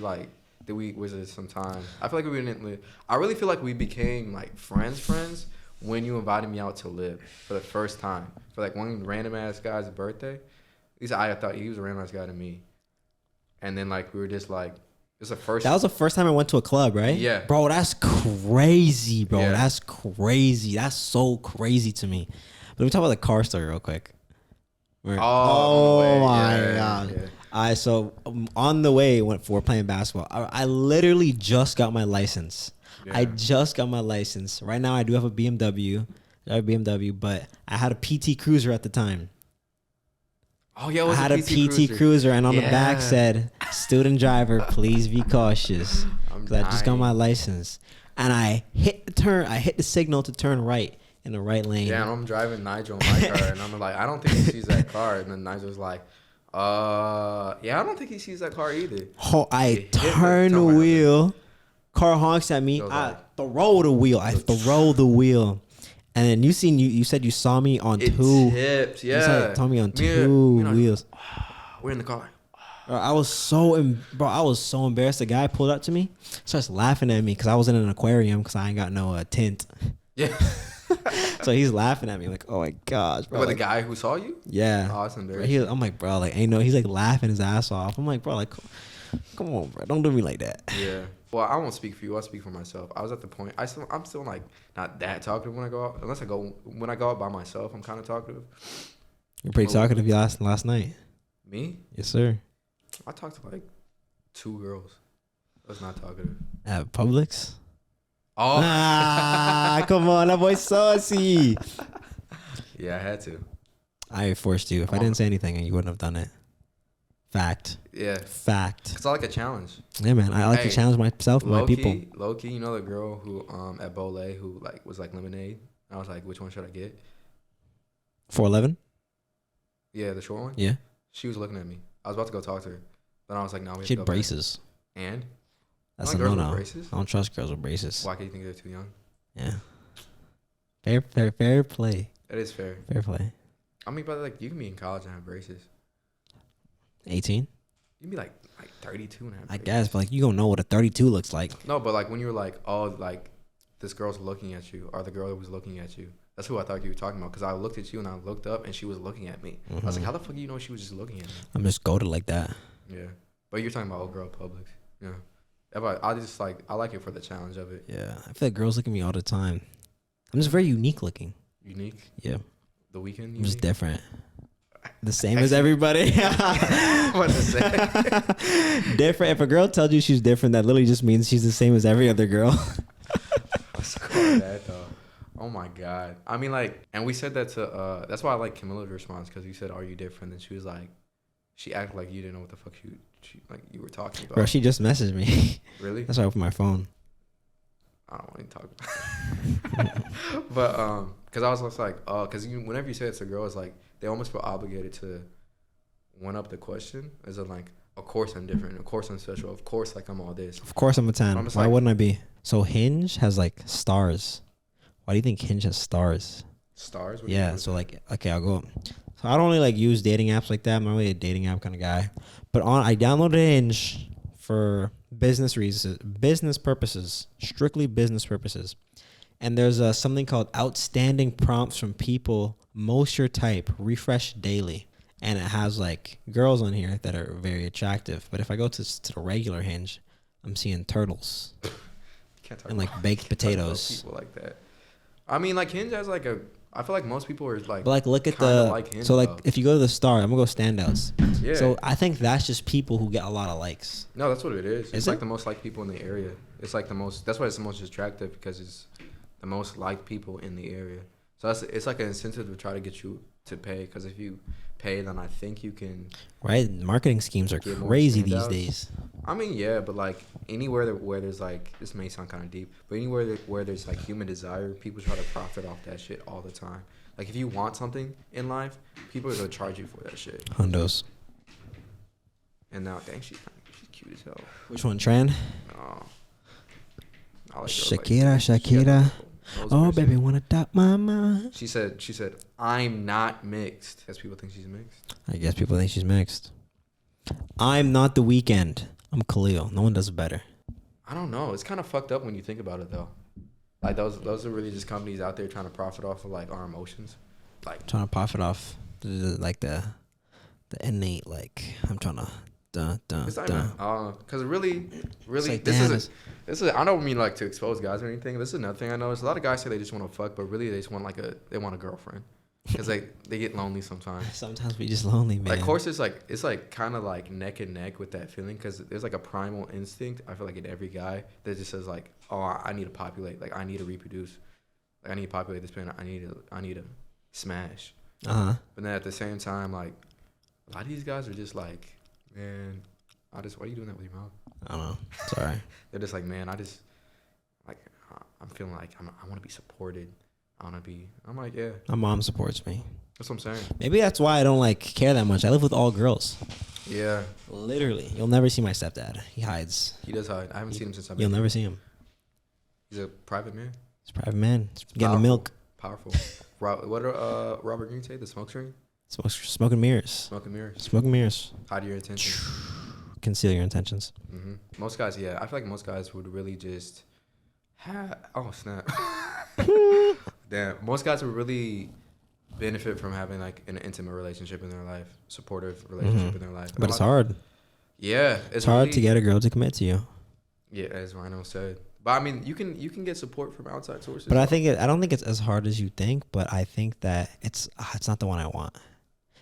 we was it some time? I feel like we didn't. I really feel like we became friends when you invited me out to live for the first time. For one random ass guy's birthday. At least I thought he was a random ass guy to me. And then we were just it's the first. That was the first time I went to a club, right? Yeah. Bro, that's crazy, bro. Yeah. That's crazy. That's so crazy to me. But let me talk about the car story real quick. Oh my god. Yeah. All right, so on the way we're playing basketball. I literally just got my license. Yeah. I just got my license. Right now I do have a BMW. But I had a PT Cruiser at the time. Oh yeah, I had a PT Cruiser and on the back said, "Student driver, please be cautious." Because I just got my license, and I hit the signal to turn right in the right lane. Yeah, and I'm driving Nigel in my car, and I'm like, I don't think he sees that car, and then Nigel's like, yeah, I don't think he sees that car either. Oh, I turn the wheel, car honks at me, I throw the wheel. And then you said you saw me on two. Tipped, yeah. You saw me on two wheels. We're in the car. Bro, I was so embarrassed. The guy pulled up to me, starts laughing at me because I was in an aquarium because I ain't got no tint. Yeah. So he's laughing at me like, oh my gosh, bro. But the guy who saw you? Yeah. Oh, that's embarrassing. I'm like, bro, ain't no. He's laughing his ass off. I'm like, bro, come on, bro, don't do me like that. Yeah. Well, I won't speak for you. I'll speak for myself. I was at the point. I'm still like not that talkative when I go out. When I go out by myself, I'm kind of talkative. You're pretty talkative last night. Me? Yes, sir. I talked to like 2 girls. I was not talkative. At Publix? Oh. Come on. That boy's saucy. Yeah, I had to. I forced you. If I didn't say anything, you wouldn't have done it. Fact. Yeah. Fact. Because I like a challenge. Yeah, man. I like to challenge myself and my people. Low key, you know the girl who at Bolé who like was like lemonade? I was like, which one should I get? 411? Yeah, the short one? Yeah. She was looking at me. I was about to go talk to her. Then I was like, no, we have She to had go braces. Back. And? That's like a no-no. Braces? I don't trust girls with braces. Why? Do you think they're too young? Yeah. Fair play. It is fair. Fair play. I mean, but like you can be in college and have braces. 18? You can be like 32 and have braces. I guess, but like you don't know what a 32 looks like. No, but like when you were like, oh, like this girl's looking at you, or the girl was looking at you. That's who I thought you were talking about. Because I looked at you and I looked up and she was looking at me. I was like, how the fuck do you know she was just looking at me? I'm just goated like that. Yeah. But you're talking about old girl Publix. Yeah. I just like, I like it for the challenge of it. Yeah. I feel like girls look at me all the time. I'm just very unique looking. Unique? Yeah. The Weeknd? I'm just different. The same as everybody. What to say? Different. If a girl tells you she's different, that literally just means she's the same as every other girl. Let's call that though. Oh my God. I mean, like, and we said that to, that's why I like Camilla's response, because you said, are you different? And she was like, she acted like you didn't know what the fuck you were talking about. Bro, she just messaged me. Really? That's why I opened my phone. I don't want to talk about it. But, because I was just like, because whenever you say it's a girl, it's like, they almost feel obligated to one up the question. As in, like, of course I'm different. Of course I'm special. Of course, like, I'm all this. Of course I'm a 10. Why wouldn't I be? So Hinge has, like, stars. Why do you think Hinge has stars? Stars? Yeah, so like, okay, I'll go. So I don't really like use dating apps like that. I'm not really a dating app kind of guy. But I downloaded Hinge for business reasons, business purposes, strictly business purposes. And there's something called outstanding prompts from people, most your type, refresh daily. And it has like girls on here that are very attractive. But if I go to the regular Hinge, I'm seeing turtles and like baked potatoes. People like that. I mean, like Hinge has like I feel like most people are like. But like, look at Hinge, so like though. if you go to the star, I'm gonna go standouts. Yeah. So I think that's just people who get a lot of likes. No, that's what it is. It's it? like the most liked people in the area. It's like the most. That's why it's the most attractive, because it's the most liked people in the area. So it's like an incentive to try to get you to pay. Because if you pay, then I think you can. Right, marketing schemes are crazy these days. I mean, yeah, but like anywhere where there's like, this may sound kind of deep, but anywhere where there's like human desire, people try to profit off that shit all the time. Like if you want something in life, people are gonna charge you for that shit. Hundos. And now, dang, she's cute as hell. Which one, Tran? Oh, I like Shakira. Oh, baby, wanna top my mind? She said, I'm not mixed. Because people think she's mixed. I guess people think she's mixed. I'm not the Weeknd. I'm Khaleel. No one does it better. I don't know. It's kind of fucked up when you think about it, though. Like those are really just companies out there trying to profit off of like our emotions, like trying to profit off like the innate like I'm trying to because really like, this is I don't mean like to expose guys or anything. This is another thing I know. There's a lot of guys say they just want to fuck, but really they just want they want a girlfriend. Because they get lonely sometimes. Sometimes we just lonely, man. Like, of course, it's like kind of like neck and neck with that feeling, because there's like a primal instinct, I feel like, in every guy that just says like, oh, I need to populate, like I need to reproduce, like I need to populate this planet, I need to smash. But then at the same time, like a lot of these guys are just like, man, why are you doing that with your mouth? I don't know. Sorry. They're just like, man, I'm feeling like I want to be supported. I'm like, yeah. My mom supports me. That's what I'm saying. Maybe that's why I don't like care that much. I live with all girls. Yeah. Literally. You'll never see my stepdad. He hides. He does hide. I haven't seen him since I've been. You'll never see him. He's a private man. He's a private man. He's getting the milk. Powerful. What did Robert Greene say? The smoke screen? Smoke and mirrors. Smoke and mirrors. Smoke and mirrors. Hide your intentions. Conceal your intentions. Mm-hmm. Most guys, yeah. I feel like most guys would really just oh, snap. Damn. Most guys would really benefit from having like an intimate relationship in their life, supportive relationship in their life. But it's hard. Yeah. It's hard to get a girl to commit to you. Yeah, as Rhino said. But I mean, you can get support from outside sources. But I don't think it's as hard as you think. But I think that it's not the one I want.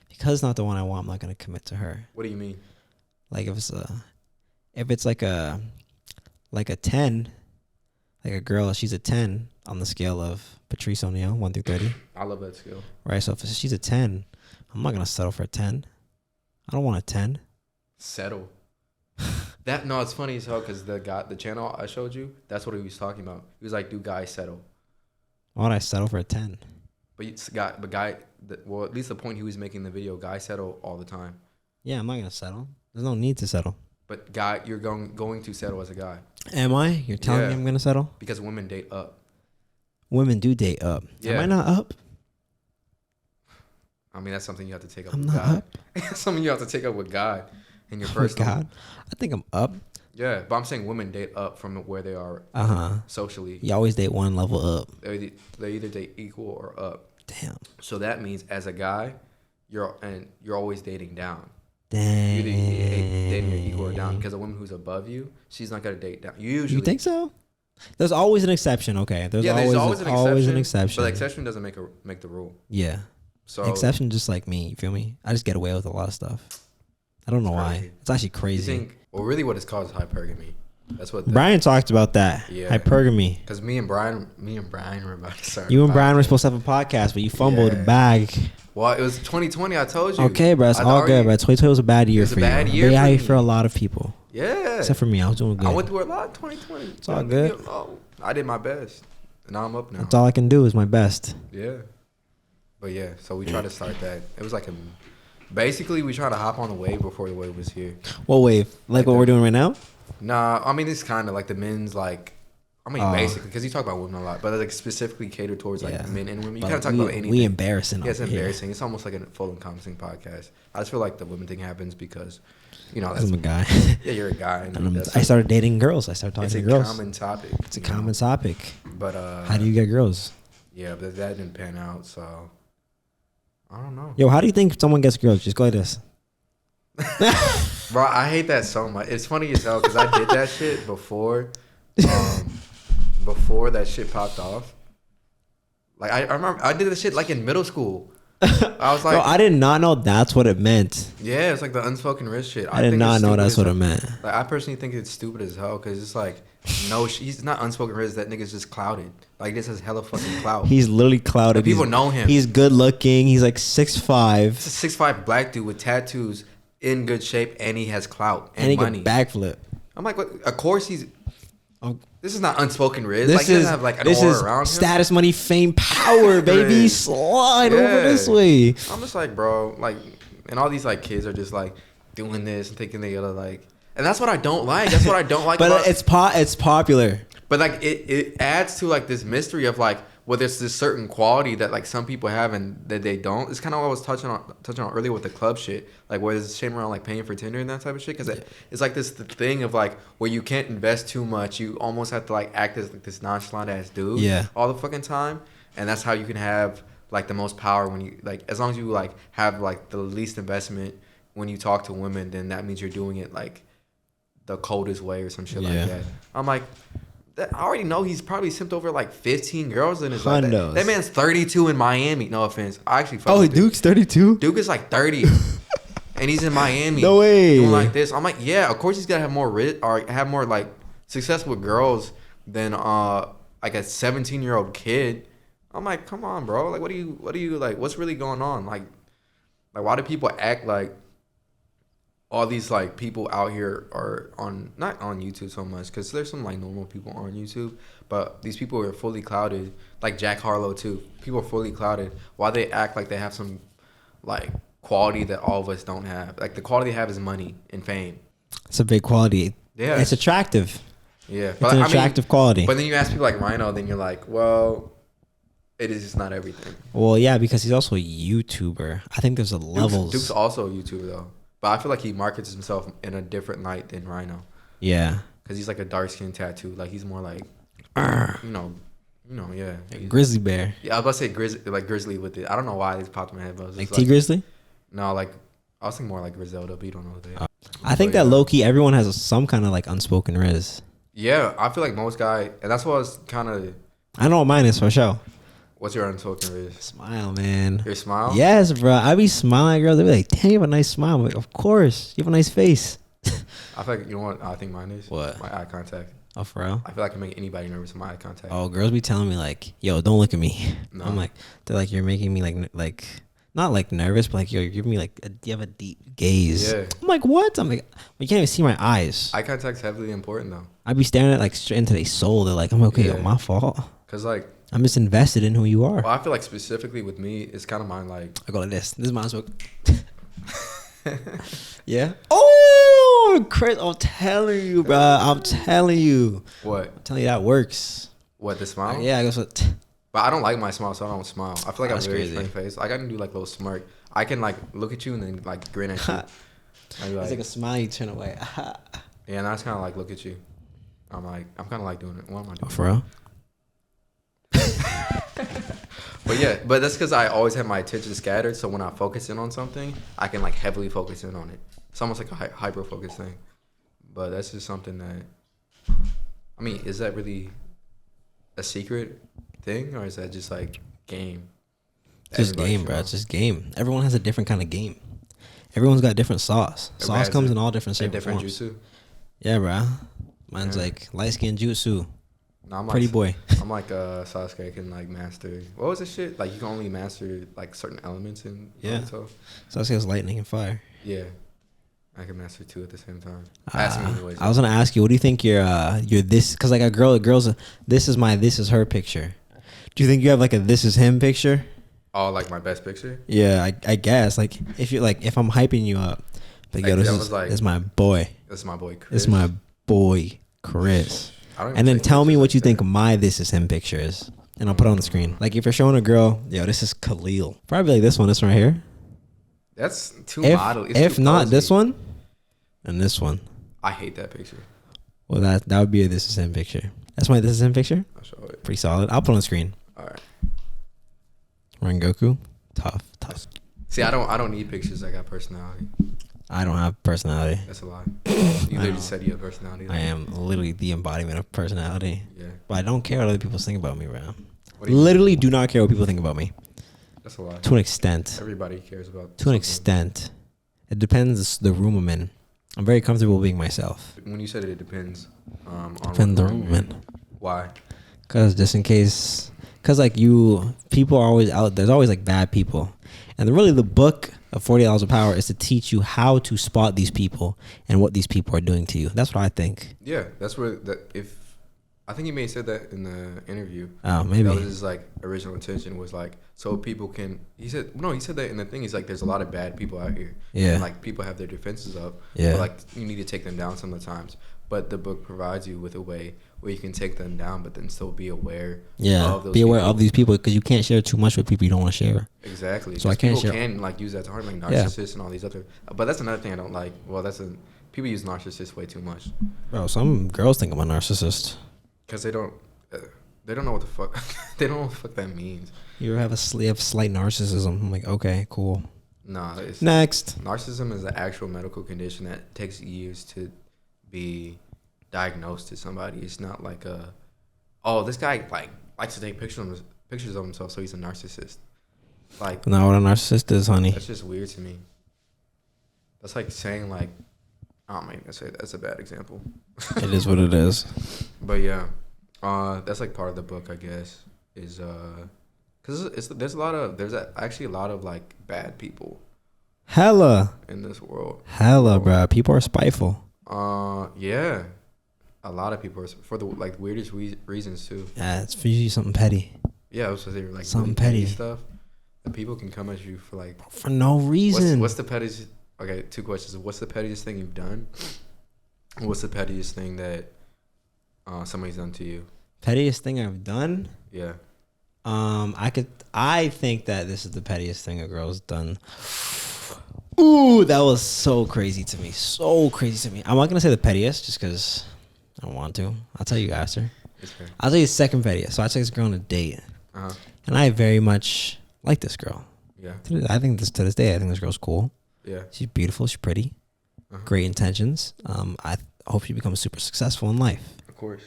Because it's not the one I want, I'm not gonna commit to her. What do you mean? Like if it's like a 10, like a girl, she's a 10 on the scale of Patrice O'Neal, 1 through 30. I love that skill. Right. So if she's a 10, I'm not gonna settle for a 10. I don't want a 10. Settle. No, it's funny as hell because the channel I showed you, that's what he was talking about. He was like, "Do guys settle?" Why would I settle for a 10? Well, at least the point he was making in the video, guys settle all the time. Yeah, I'm not gonna settle. There's no need to settle. But you're going to settle as a guy. Am I? You're telling me I'm gonna settle? Because women date up. Women do date up. Yeah. Am I not up? I mean, that's something you have to take up I'm with not God. up. Something you have to take up with God in your Oh first God, I think I'm up. Yeah, but I'm saying women date up from where they are socially. You always date one level up. They either date equal or up. Damn. So that means as a guy, you're always dating down. Dang. You're dating your equal or down, because a woman who's above you, she's not gonna date down. Usually, You think so? There's always an exception. Okay. There's always an exception. But the exception doesn't make the rule. Yeah. So exception, just like me. You feel me? I just get away with a lot of stuff. I don't know why. It's actually crazy. You think? Well, really, what it's called is hypergamy. That's what Brian talked about that. Yeah. Hypergamy. Because me and Brian were about to start. You and Brian were supposed to have a podcast, but you fumbled the bag. Well, it was 2020. I told you. Okay, bro. It's all good, bro. 2020 was a bad year for you. It was a bad year for me. For a lot of people. Yeah. Except for me. I was doing good. I went through a lot in 2020. It's all good. I did my best. And now I'm up now. That's all I can do is my best. Yeah. But yeah, so we tried to start that. It was like basically we tried to hop on the wave before the wave was here. What wave? Like what we're doing right now? Nah, I mean it's kind of like the men's like. I mean basically because you talk about women a lot, but like specifically catered towards like men and women. You kind of talk about anything. We embarrassing. Yeah, it's embarrassing. It's almost like a full encompassing podcast. I just feel like the women thing happens because, I'm a guy. Yeah, you're a guy. And I started dating girls. I started talking to girls. It's a common topic. It's a common topic. But how do you get girls? Yeah, but that didn't pan out, so I don't know. Yo, how do you think someone gets girls? Just go like this. Bro, I hate that so much. It's funny as hell because I did that shit before that shit popped off. Like I remember I did this shit like in middle school. I was like, bro, I did not know that's what it meant. Yeah, it's like the Unspoken Rizz shit. I did not know that's what it meant. Like I personally think it's stupid as hell because it's like, no, he's not Unspoken Rizz. That nigga's just clouded. Like this has hella fucking clout. He's literally clouded. Like, people know him. He's good looking. He's like 6'5". It's a 6'5" black dude with tattoos, in good shape, and he has clout and he money. Can backflip. I'm like, of course he's. Oh. This is not Unspoken Rizz. Like, he doesn't have like an aura around him. Status, money, fame, power, baby. Slide over this way. I'm just like, bro, like, and all these like kids are just like doing this and thinking they gotta like, and that's what I don't like. That's what I don't like. But about, it's popular. But like it adds to like this mystery of like, well, there's this certain quality that like some people have and that they don't. It's kind of what I was touching on earlier with the club shit, like where there's shame around like paying for Tinder and that type of shit, because it's like this thing of like where you can't invest too much. You almost have to like act as like this nonchalant ass dude, all the fucking time, and that's how you can have like the most power when you like, as long as you like have like the least investment when you talk to women, then that means you're doing it like the coldest way or some shit like that. I'm like, I already know he's probably simped over like 15 girls in his life. That man's 32 in Miami. No offense. I actually fuck with Duke's 32? Duke is like 30. And he's in Miami. No way. Doing like this. I'm like, yeah, of course he's got to have more or have more like success with girls than like a 17-year-old kid. I'm like, come on, bro. Like, what do you like, what's really going on? Like why do people act like all these like people out here are not on YouTube so much, because there's some like normal people on YouTube, but these people are fully clouded, like Jack Harlow too. People are fully clouded. Why they act like they have some like quality that all of us don't have? Like the quality they have is money and fame. It's a big quality. Yeah, it's attractive. Yeah, it's an attractive quality. But then you ask people like Rhino, then you're like, well, it is just not everything. Well, yeah, because he's also a YouTuber. I think there's a levels. Duke's also a YouTuber though. But I feel like he markets himself in a different light than Rhino. Yeah. Because he's like a dark skin tattoo. Like he's more like, you know, yeah. Grizzly bear. Yeah, I was about to say grizzly with it. I don't know why these popped in my head. But like T Grizzly? No, like I was thinking more like Griselda, but you don't know what they are. I think that low key everyone has some kind of like unspoken Rizz. Yeah, I feel like most guy, and that's what I was kind of. I know what mine is for sure. What's your unspoken Rizz? Smile, man. Your smile? Yes, bro. I be smiling at girls. They be like, damn, you have a nice smile. I'm like, of course. You have a nice face. I feel like, you know what I think mine is? What? My eye contact. Oh, for real? I feel like I can make anybody nervous with my eye contact. Oh, girls be telling me like, yo, don't look at me. No. I'm like, they're like, you're making me like not like nervous, but like, yo, you're giving me like, you have a deep gaze. Yeah. I'm like, what? I'm like, you can't even see my eyes. Eye contact's heavily important though. I be staring at like straight into their soul. They're like, I'm okay, Yeah. yo, my fault. Cause like, I'm just invested in who you are. well, I feel like specifically with me, it's kind of mine like. I go like this. This is my smoke. Yeah. Oh, Chris, I'm telling you, bro. I'm telling you. What? I'm telling you that works. What, the smile? Yeah, I guess what. But I don't like my smile, so I don't smile. I feel like I have That's a very crazy. strange face. Like I can do like a little smirk. I can like look at you and then like grin at you. I'd be It's like a smile you turn away. yeah, and I just kind of like look at you. I'm kind of like doing it. What am I Oh, doing? for real? But yeah, but that's because I always have my attention scattered. So when I focus in on something, I can like heavily focus in on it. It's almost like a hyper focus thing. But that's just something that, I mean, is that really a secret thing or is that just like game? It's just Everybody game, should bro. know? It's just game. Everyone has a different kind of game. Everyone's got different sauce. Everybody Sauce has comes a- in all different A shapes and different forms. jutsu. Yeah, bro. Mine's Yeah. like light skin jutsu. No, I'm Pretty like, boy. I'm like Sasuke can like master. What was this shit? Like you can only master like certain elements in Yeah. Naruto. So I say it's lightning and fire. Yeah. I can master two at the same time. Ask me anyways. I was gonna ask you, what do you think your this? Because like a girl's this is her picture. Do you think you have like a this is him picture? Oh, like my best picture? Yeah, I guess like if I'm hyping you up, like yo, Like, this that is was like- this is my boy. This is my boy Chris. This is my boy Chris. I don't even And then take tell me pictures what like you that. think my this is him picture is, and I'll put it on the screen. Like if you're showing a girl, yo, this is Khaleel. Probably like this one right here. That's too If model. It's if too not posy. this one, and this one. I hate that picture. Well, that would be a this is him picture. That's my this is him picture. I'll show it. Pretty solid. I'll put it on the screen. All right. Rengoku, tough. See, I don't need pictures that got personality. I don't have personality. That's a lie. You literally know. said you have personality. I am literally the embodiment of personality. Yeah. But I don't care what other people think about me, bro. What do you Literally do not care what people think about me. That's a lie. To an extent. Everybody cares about. To an something. extent. It depends the room I'm in. I'm very comfortable being myself. When you said it depends. On Depends the what room you're I'm in. Why? Because just in case. Because like people are always out. There's always like bad people. And really the book of 40 Hours of Power is to teach you how to spot these people and what these people are doing to you. That's what I think. Yeah, that's where if I think he may have said that in the interview. Oh, maybe. That was his like original intention was like so people can. He said that in the thing. He's like there's a lot of bad people out here. Yeah. And like people have their defenses up. Yeah. But like you need to take them down some of the times. But the book provides you with a way where you can take them down, but then still be aware. Yeah, Of those be aware people. of these people because you can't share too much with people you don't want to share. Exactly. So I 'Cause can't people share- can like use that to harm, like Yeah. narcissists and all these other. But that's another thing I don't like. Well, people use narcissists way too much Bro, some girls think I'm a narcissist. because they don't know what the fuck they don't know what the fuck that means. You ever have slight narcissism? I'm like, okay, cool. Nah, it's Next. narcissism is an actual medical condition that takes years to be diagnosed to somebody. It's not like this guy like likes to take pictures of himself, so he's a narcissist. Like Not what a narcissist is, honey. that's just weird to me. That's like saying like, I'm not even gonna say that's a bad example. It is what it is. But yeah, that's like part of the book, I guess, is because there's actually a lot of like bad people Hella, in this world. bro. People are spiteful. Yeah, a lot of people are for the like weirdest reasons too. Yeah, it's usually something petty. Yeah, I was saying like Something really petty. stuff. And people can come at you for like For no reason. what's the pettiest? Okay, two questions. What's the pettiest thing you've done? And what's the pettiest thing that somebody's done to you? Pettiest thing I've done? Yeah. I think that this is the pettiest thing a girl's done. Ooh, that was so crazy to me. So crazy to me. I'm not gonna say the pettiest just because I don't want to. I'll tell you after. It's fair. I'll tell you second pettiest. So I took this girl on a date, Uh-huh. and I very much like this girl. Yeah. I think to this day, I think this girl's cool. Yeah. She's beautiful. She's pretty. Uh-huh. Great intentions. I hope she becomes super successful in life. Of course.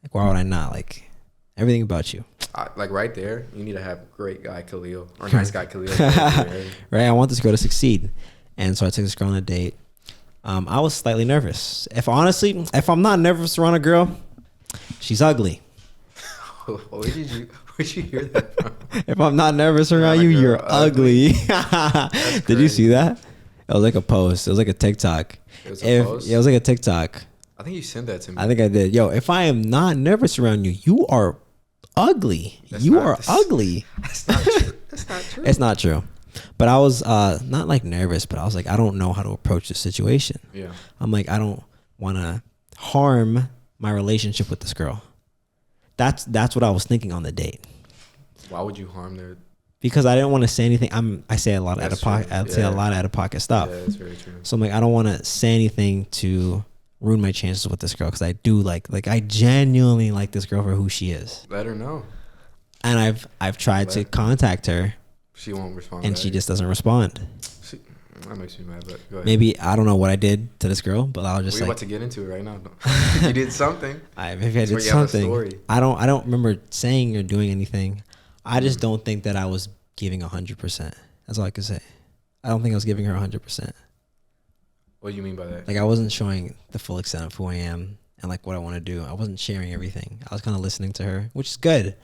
Like, why would I not? Like, everything about you. Like right there, you need to have great guy Khaleel or nice guy Khaleel. Right? I want this girl to succeed. And so I took this girl on a date. I was slightly nervous. If I'm not nervous around a girl, she's ugly. Where'd you hear that from? If I'm not nervous around you, you're ugly. Did you see that? It was like a post. It was like a TikTok. It was a post? Yeah, it was like a TikTok. I think you sent that to me. I think I did. Yo, if I am not nervous around you, you are ugly. You are ugly. That's not true. That's not true. It's not true. But I was not like nervous, but I was like, I don't know how to approach the situation. Yeah. I'm like, I don't want to harm my relationship with this girl. That's what I was thinking on the date. Why would you harm their? Because I didn't want to say anything. I say a lot out of pocket. I'd say a lot out of pocket stuff. Yeah, that's very true. So I'm like, I don't want to say anything to ruin my chances with this girl, because I do like I genuinely like this girl for who she is. Let her know. And I've tried to contact her. She won't respond. And she just doesn't respond. That makes me mad, but go ahead. Maybe, I don't know what I did to this girl, but I was just We're like, about to get into it right now. You did something. Maybe I did something. I don't remember saying or doing anything. I just don't think that I was giving 100%. That's all I can say. I don't think I was giving her 100%. What do you mean by that? Like, I wasn't showing the full extent of who I am and like what I want to do. I wasn't sharing everything. I was kind of listening to her, which is good,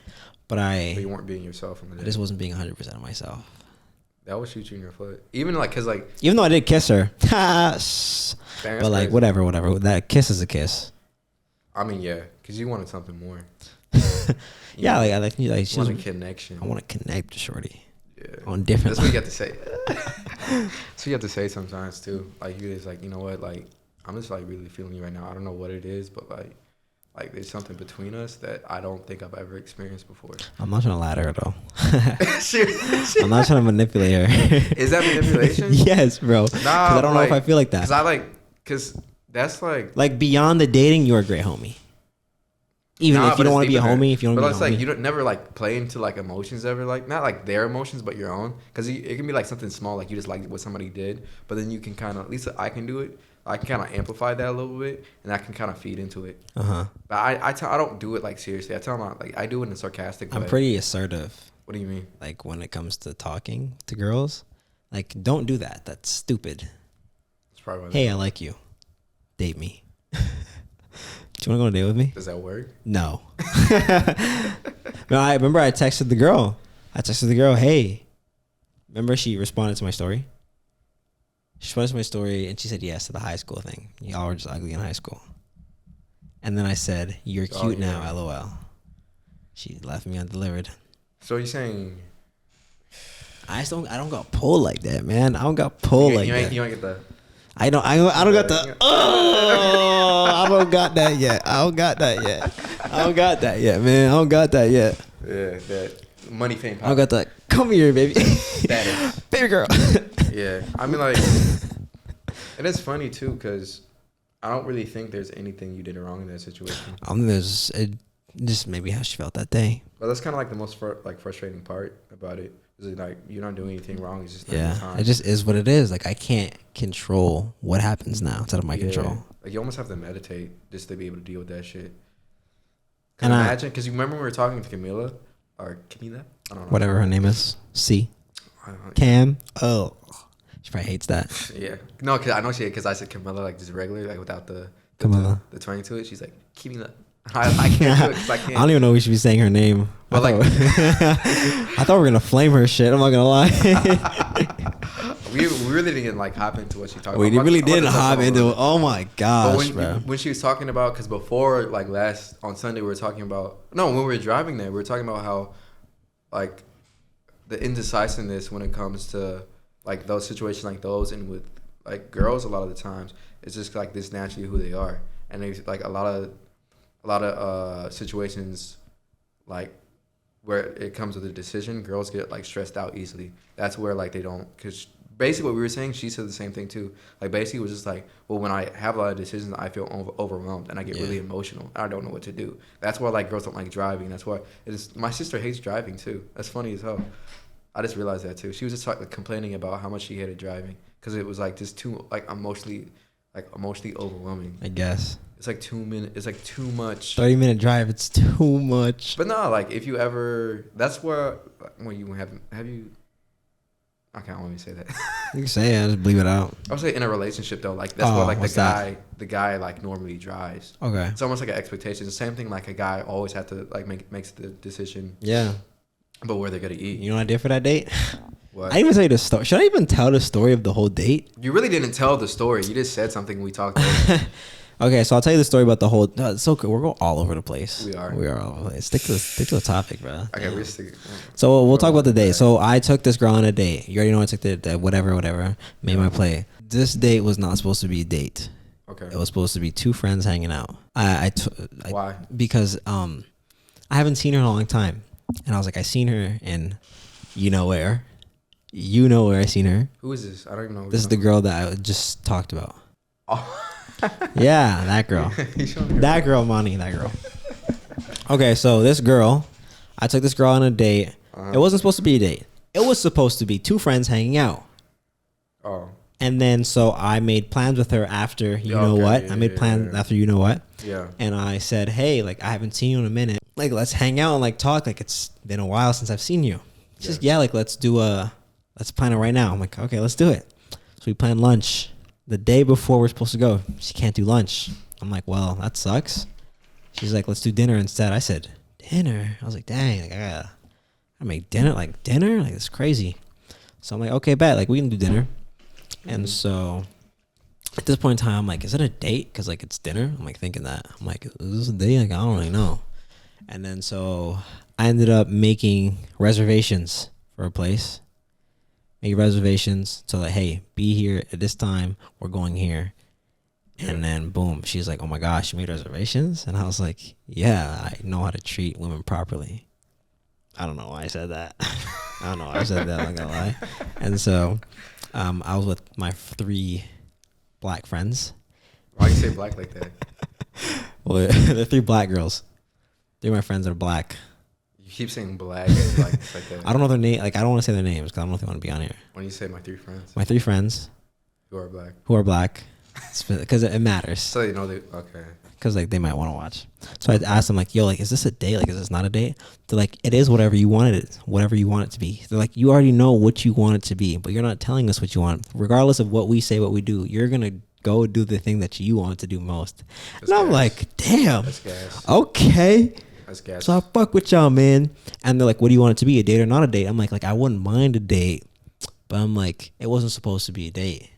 but you weren't being yourself on the day. I just wasn't being 100% of myself. That would shoot you in your foot. Even like, cause like, even though I did kiss her, but like, whatever. That kiss is a kiss. I mean, yeah, cause you wanted something more. Yeah, like she was a connection. I want to connect to shorty. Yeah. On different. That's what you have to say. That's what you have to say sometimes too. Like, you're just like, you know what? Like, I'm just like really feeling you right now. I don't know what it is, but like there's something between us that I don't think I've ever experienced before. I'm not trying to lie to her though. I'm not trying to manipulate her. Is that manipulation? Yes, bro. Nah, 'cause I don't know if I feel like that. Cause that's like beyond the dating, you're a great homie. Even if you don't want to be a homie, if you don't. But be it's a homie. like you don't never like play into like emotions ever, like not like their emotions but your own, because it can be like something small, like you just like what somebody did, but then you can kind of, at least I can do it. I can kind of amplify that a little bit, and I can kind of feed into it. But I don't do it like seriously. I tell them like I do it in a sarcastic way. I'm pretty assertive. What do you mean? Like when it comes to talking to girls, like don't do that. That's stupid. That's probably hey, I like you. Date me. Do you want to go on a date with me? Does that work? No. No, I remember I texted the girl. Hey. Remember she responded to my story? She responded to my story and she said yes to the high school thing. Y'all were just ugly in high school. And then I said, you're cute now, LOL. She left me undelivered. So you're saying... I don't got pulled like that, man. I don't got pulled like that. You don't get the... I don't got the. Oh, I don't got that yet. I don't got that yet, man. I don't got that yet. Yeah, that money, fame, power. I don't got that. Come here, baby. Status. Baby girl. Yeah, I mean, like, it is funny too, because I don't really think there's anything you did wrong in that situation. There's just maybe how she felt that day. But that's kind of like the most frustrating part about it. Is it like you're not doing anything wrong? It's just not your time. It just is what it is. Like I can't control what happens now. It's out of my control. Like you almost have to meditate just to be able to deal with that shit. And imagine, because you remember when we were talking to Camila, or Camila, I don't know. Whatever her name is. Cam. Oh, she probably hates that. Yeah. No, because I know because I said Camila like just regular, like without the Camila. The twang to it. She's like Camila. I can't do it because I can't. I don't even know we should be saying her name. But I thought we were gonna flame her shit. I'm not gonna lie. we really didn't like hop into what she talked about. We really didn't hop into it. Oh my gosh, bro. When she was talking about, because before like on Sunday we were talking about, when we were driving there we were talking about how like the indecisiveness when it comes to like those situations like those, and with like girls a lot of the times it's just like this naturally who they are, and there's like a lot of situations like where it comes with a decision, girls get like stressed out easily. That's where like they don't, because basically what we were saying, she said the same thing too. Like basically it was just like, well, when I have a lot of decisions, I feel overwhelmed and I get really emotional. I don't know what to do. That's why like girls don't like driving. That's why my sister hates driving too. That's funny as hell. I just realized that too. She was just like complaining about how much she hated driving because it was like just too like emotionally like emotionally overwhelming. I guess. It's like 2 minutes. It's like too much. 30-minute drive. It's too much. But no, like if you ever, that's where you have you. I can't let me say that. You can say it. Just leave it out. I would say in a relationship though, like that's where like that? the guy like normally drives. Okay. It's almost like an expectation. The same thing like a guy always have to like makes the decision. Yeah. But where they're gonna eat. You know what I did for that date? What? I didn't even tell you the story. Should I even tell the story of the whole date? You really didn't tell the story. You just said something we talked about. Okay, so I'll tell you the story about the whole. It's okay. We're going all over the place. We are all over the place. Stick to the topic, bro. Okay, we're sticking. So we'll talk about the date. So I took this girl on a date. You already know I took the whatever. Made my play. This date was not supposed to be a date. Okay. It was supposed to be two friends hanging out. Why? Because I haven't seen her in a long time, and I was like, I seen her in, you know where. You know where I seen her. Who is this? I don't even know. This is the girl that I just talked about. Oh. Yeah, that girl. That girl, Monty. That girl. Okay, so this girl, I took this girl on a date. It wasn't supposed to be a date. It was supposed to be two friends hanging out. Oh. And then so I made plans with her after you know what. Yeah, I made plans after you know what. Yeah. And I said, hey, like I haven't seen you in a minute. Like let's hang out and like talk. Like it's been a while since I've seen you. She's like, like let's plan it right now. I'm like, okay, let's do it. So we planned lunch. The day before we're supposed to go, she can't do lunch. I'm like, well, that sucks. She's like, let's do dinner instead. I said, dinner? I was like, dang, like, I make dinner? Like, it's crazy. So I'm like, okay, bet. Like, we can do dinner. And so at this point in time, I'm like, is it a date? Because, like, it's dinner. I'm, like, thinking that. I'm like, is this a date? Like, I don't really know. And then so I ended up making reservations for a place. Make reservations. So like, hey, be here at this time. We're going here. And then boom, she's like, oh my gosh, you made reservations? And I was like, yeah, I know how to treat women properly. I don't know why I said that. I don't know why I said that, I'm not gonna lie. And so I was with my 3 black friends. Why you say black like that? Well, they're 3 black girls. 3 of my friends are black. You keep saying black and like it's like that. I don't know their name. Like I don't want to say their names because I don't know if they want to be on here. When you say my 3 friends. My 3 friends. Who are black. Who are black. Because it matters. So you know they okay. Because like they might want to watch. So I asked them like, yo, like, is this a date? Like, is this not a date? They're like, it is whatever you want it, whatever you want it to be. They're like, you already know what you want it to be, but you're not telling us what you want. Regardless of what we say, what we do, you're gonna go do the thing that you want to do most. That's and I'm gas. like, damn. That's gas. Okay. That's gas. So I fuck with y'all, man. And they're like, what do you want it to be? A date or not a date? I'm like I wouldn't mind a date, but I'm like, it wasn't supposed to be a date.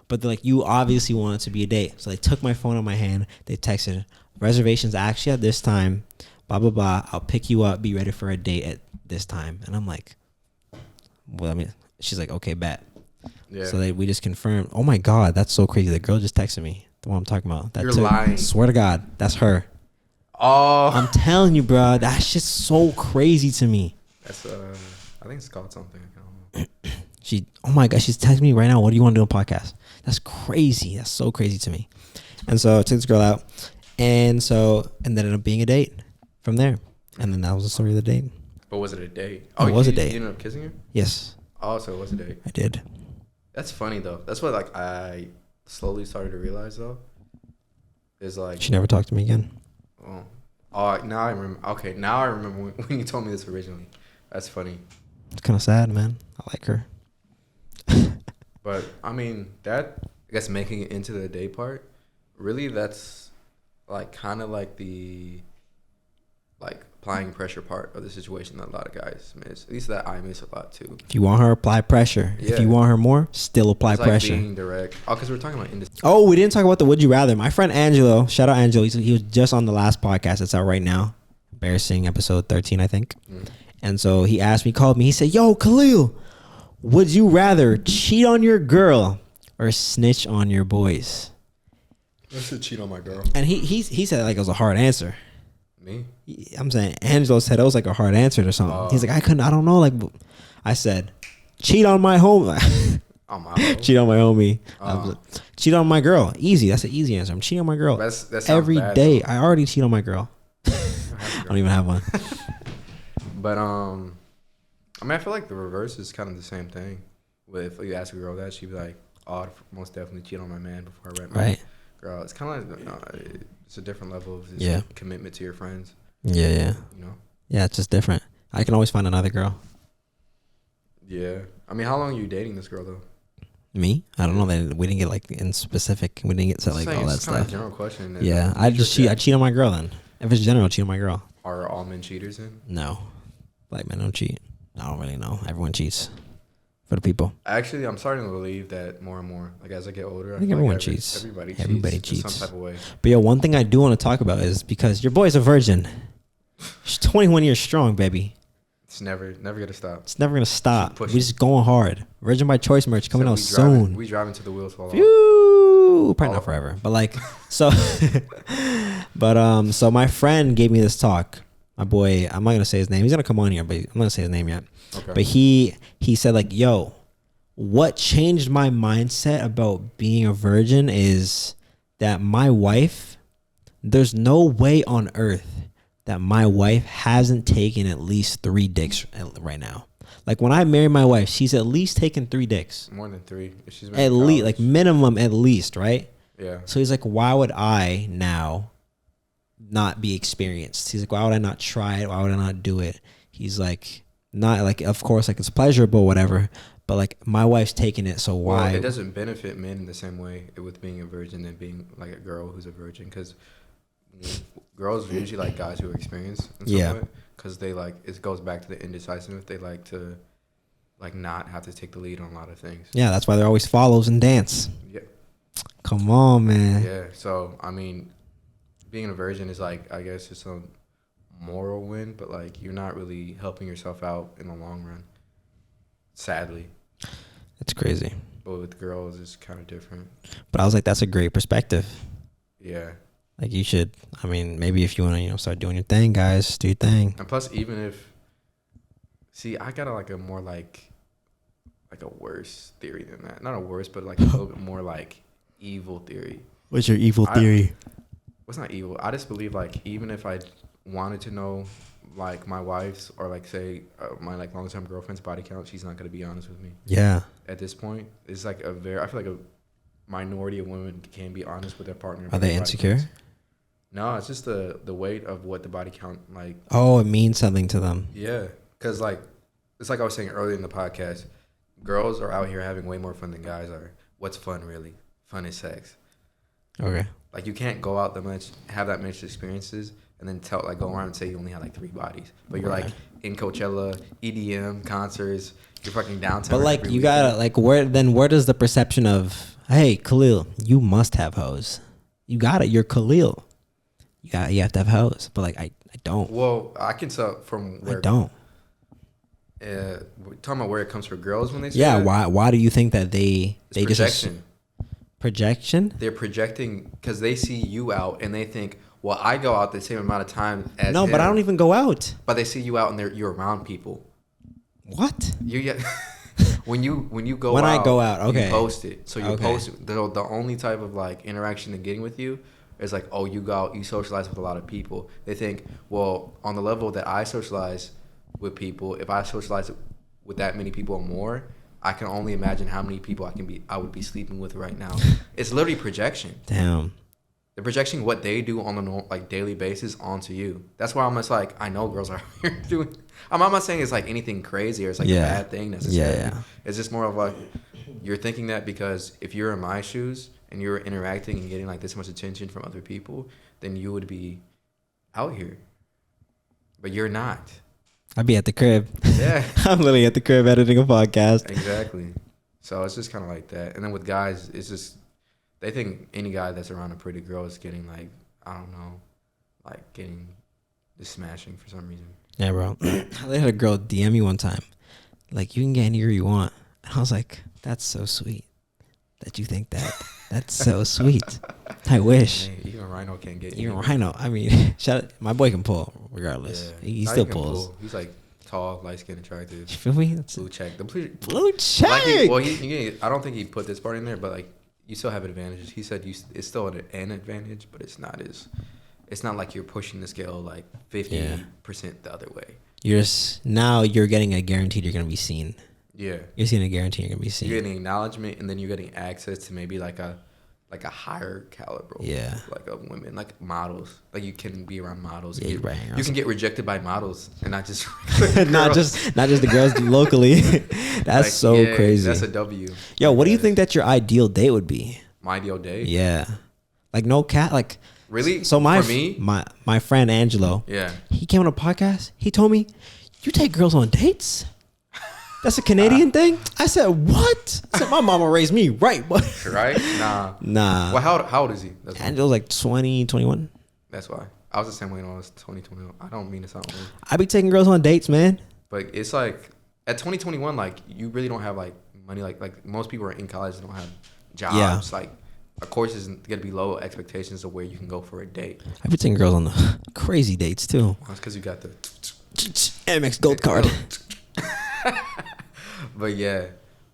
But they're like, you obviously want it to be a date. So they took my phone out of my hand. They texted, reservations actually at this time, blah, blah, blah. I'll pick you up. Be ready for a date at this time. And I'm like, well, I mean, she's like, okay, bet. Yeah. So we just confirmed. Oh, my God, that's so crazy. The girl just texted me. The one I'm talking about. You're lying. Swear to God, that's her. Oh. I'm telling you, bro. That's just so crazy to me. That's, I think it's called something. I don't know. Oh, my God, she's texting me right now. What do you want to do on a podcast? That's crazy. That's so crazy to me. And so I took this girl out. And so, and then ended up being a date from there. And then that was the story of the date. But was it a date? Oh, it was a date. You ended up kissing her? Yes. Oh, so it was a date. I did. That's funny, though. That's what, like, I slowly started to realize, though. Is, like... She never talked to me again. Oh, now I remember. Okay, now I remember when you told me this originally. That's funny. It's kind of sad, man. I like her. But, I mean, that... I guess making it into the date part, really, that's... like kind of like the applying pressure part of the situation that a lot of guys miss. At least that I miss a lot too. If you want her, apply pressure. Yeah. If you want her more, still apply it's like pressure. being direct. Oh, because we're talking about industry. Oh, we didn't talk about the would you rather. My friend Angelo, shout out Angelo. He was just on the last podcast. It's out right now. Embarrassing episode 13, I think. And so he asked me, called me. He said, yo, Khaleel, would you rather cheat on your girl or snitch on your boys? I should cheat on my girl. And he said like it was a hard answer. Me? I'm saying Angelo said it was like a hard answer or something. He's like, I don't know. Like I said, cheat on my homie. On my homie? Cheat on my homie. Cheat on my girl. Easy. That's an easy answer. I'm cheating on my girl. That every bad, day. though. I already cheat on my girl. I don't even have one. But I mean, I feel like the reverse is kind of the same thing. If you ask a girl that, she'd be like, I'd most definitely cheat on my man before I write my Right. girl. It's kind of like it's a different level of commitment to your friends. Yeah. You know. Yeah, it's just different. I can always find another girl. Yeah. I mean, how long are you dating this girl though? Me? I don't know. That we didn't get like in specific. We didn't get to like all that It's kind of stuff. a general question. Yeah, I just cheat. I cheat on my girl then. If it's general, I cheat on my girl. Are all men cheaters then? No, black men don't cheat. I don't really know. Everyone cheats. For the people. Actually, I'm starting to believe that more and more. Like as I get older, I think everyone cheats. Everybody cheats in some type of way. But yo, one thing I do want to talk about is because your boy's a virgin. She's 21 years strong, baby. It's never gonna stop. It's never gonna stop. We just going hard. Virgin by Choice merch coming out soon. We driving to the wheels fall off. Probably not forever, but like so. So my friend gave me this talk. My boy, I'm not gonna say his name. He's gonna come on here, but I'm not gonna say his name yet. Okay. But he said like, yo, what changed my mindset about being a virgin is that my wife, there's no way on earth that my wife hasn't taken at least 3 dicks right now. Like when I marry my wife, she's at least taken 3 dicks. More than 3. If she's at least, like minimum at least, right? Yeah. So he's like, why would I now not be experienced? He's like, why would I not try it? Why would I not do it? He's like, not like, of course, like it's pleasurable, whatever. But like my wife's taking it, so why? Well, it doesn't benefit men in the same way with being a virgin than being like a girl who's a virgin, because girls are usually like guys who are experienced. Yeah. Because they like, it goes back to the indecisiveness. They like to like not have to take the lead on a lot of things. Yeah, that's why there always follows and dance. Yeah. Come on, man. Yeah. So I mean, being a virgin is like, I guess it's a moral win, but like you're not really helping yourself out in the long run. Sadly. It's crazy. But with girls, it's kind of different. But I was like, that's a great perspective. Yeah. Like you should, I mean, maybe if you want to, start doing your thing, guys, do your thing. And plus, even if, see, I got like a more like a worse theory than that. Not a worse, but like a little bit more like evil theory. What's your evil theory? What's not evil? I just believe like even if I wanted to know like my wife's or like say my like long-term girlfriend's body count, she's not going to be honest with me. Yeah. At this point, it's like I feel like a minority of women can be honest with their partner. Are they insecure? No, it's just the weight of what the body count like. Oh, it means something to them. Yeah, because like it's like I was saying earlier in the podcast, girls are out here having way more fun than guys are. What's fun really? Fun is sex. Okay. Like you can't go out that much, have that much experiences, and then go around and say you only had like 3 bodies, but you're like in Coachella, EDM concerts, you're fucking downtown. But like you gotta like where does the perception of, hey Khaleel, you must have hoes? You got it. You're Khaleel. You have to have hoes. But like I don't. Well, I can tell from where I don't. We're talking about where it comes for girls when they say that. Why do you think that they projection? Projection? They're projecting because they see you out and they think, well, I go out the same amount of time as No, him, but I don't even go out. But they see you out and you're around people. What? When you go when out, I go out, okay, you post it. So you post it. The only type of like interaction they're getting with you is like, oh, you go out, you socialize with a lot of people. They think, well, on the level that I socialize with people, if I socialize with that many people or more, I can only imagine how many people I would be sleeping with right now. It's literally projection. Damn. They're projecting what they do on a daily basis onto you. That's why I'm just like, I know girls are here doing. I'm not saying it's like anything crazy or it's like a bad thing necessarily. Yeah. It's just more of like you're thinking that because if you're in my shoes and you're interacting and getting like this much attention from other people, then you would be out here. But you're not. I'd be at the crib. Yeah. I'm literally at the crib editing a podcast. Exactly. So it's just kind of like that. And then with guys, it's just, they think any guy that's around a pretty girl is getting like, I don't know, like getting just smashing for some reason. Yeah, bro. I had a girl DM me one time, like, you can get any girl you want. And I was like, that's so sweet that you think that. That's so sweet. I wish. Hey, even Rhino can't get you. Even Rhino. I mean, my boy can pull regardless. Yeah. He still pulls. He's like tall, light skinned, attractive. You feel me? Blue check. Blue check. Like I don't think he put this part in there, but like you still have advantages. He said it's still an advantage, but it's not like you're pushing the scale like 50% the other way. You're getting a guaranteed you're gonna be seen. Yeah. You're seeing a guarantee you're gonna be seen. You're getting acknowledgement, and then you're getting access to maybe like a higher caliber, like of women, like models. Like you can be around models. Yeah, you can get rejected by models, and not just not just the girls locally. That's like, so crazy. That's a W. Yo, what do you think that your ideal date would be? My ideal date? Yeah, like no cat, like really. So my friend Angelo, he came on a podcast. He told me, "You take girls on dates." That's a Canadian thing? I said, what? I said, my mama raised me right. Right? Nah. Well, how old is he? Angelo's like 20, 21. That's why. I was the same way when I was 20, 21. I don't mean to sound old. I be taking girls on dates, man. But it's like, at 2021, like, you really don't have, like, money. Like most people are in college and don't have jobs. Yeah. Like, of course, it's going to be low expectations of where you can go for a date. I be taking girls on the crazy dates, too. Well, that's because you got the Amex Gold card. But yeah,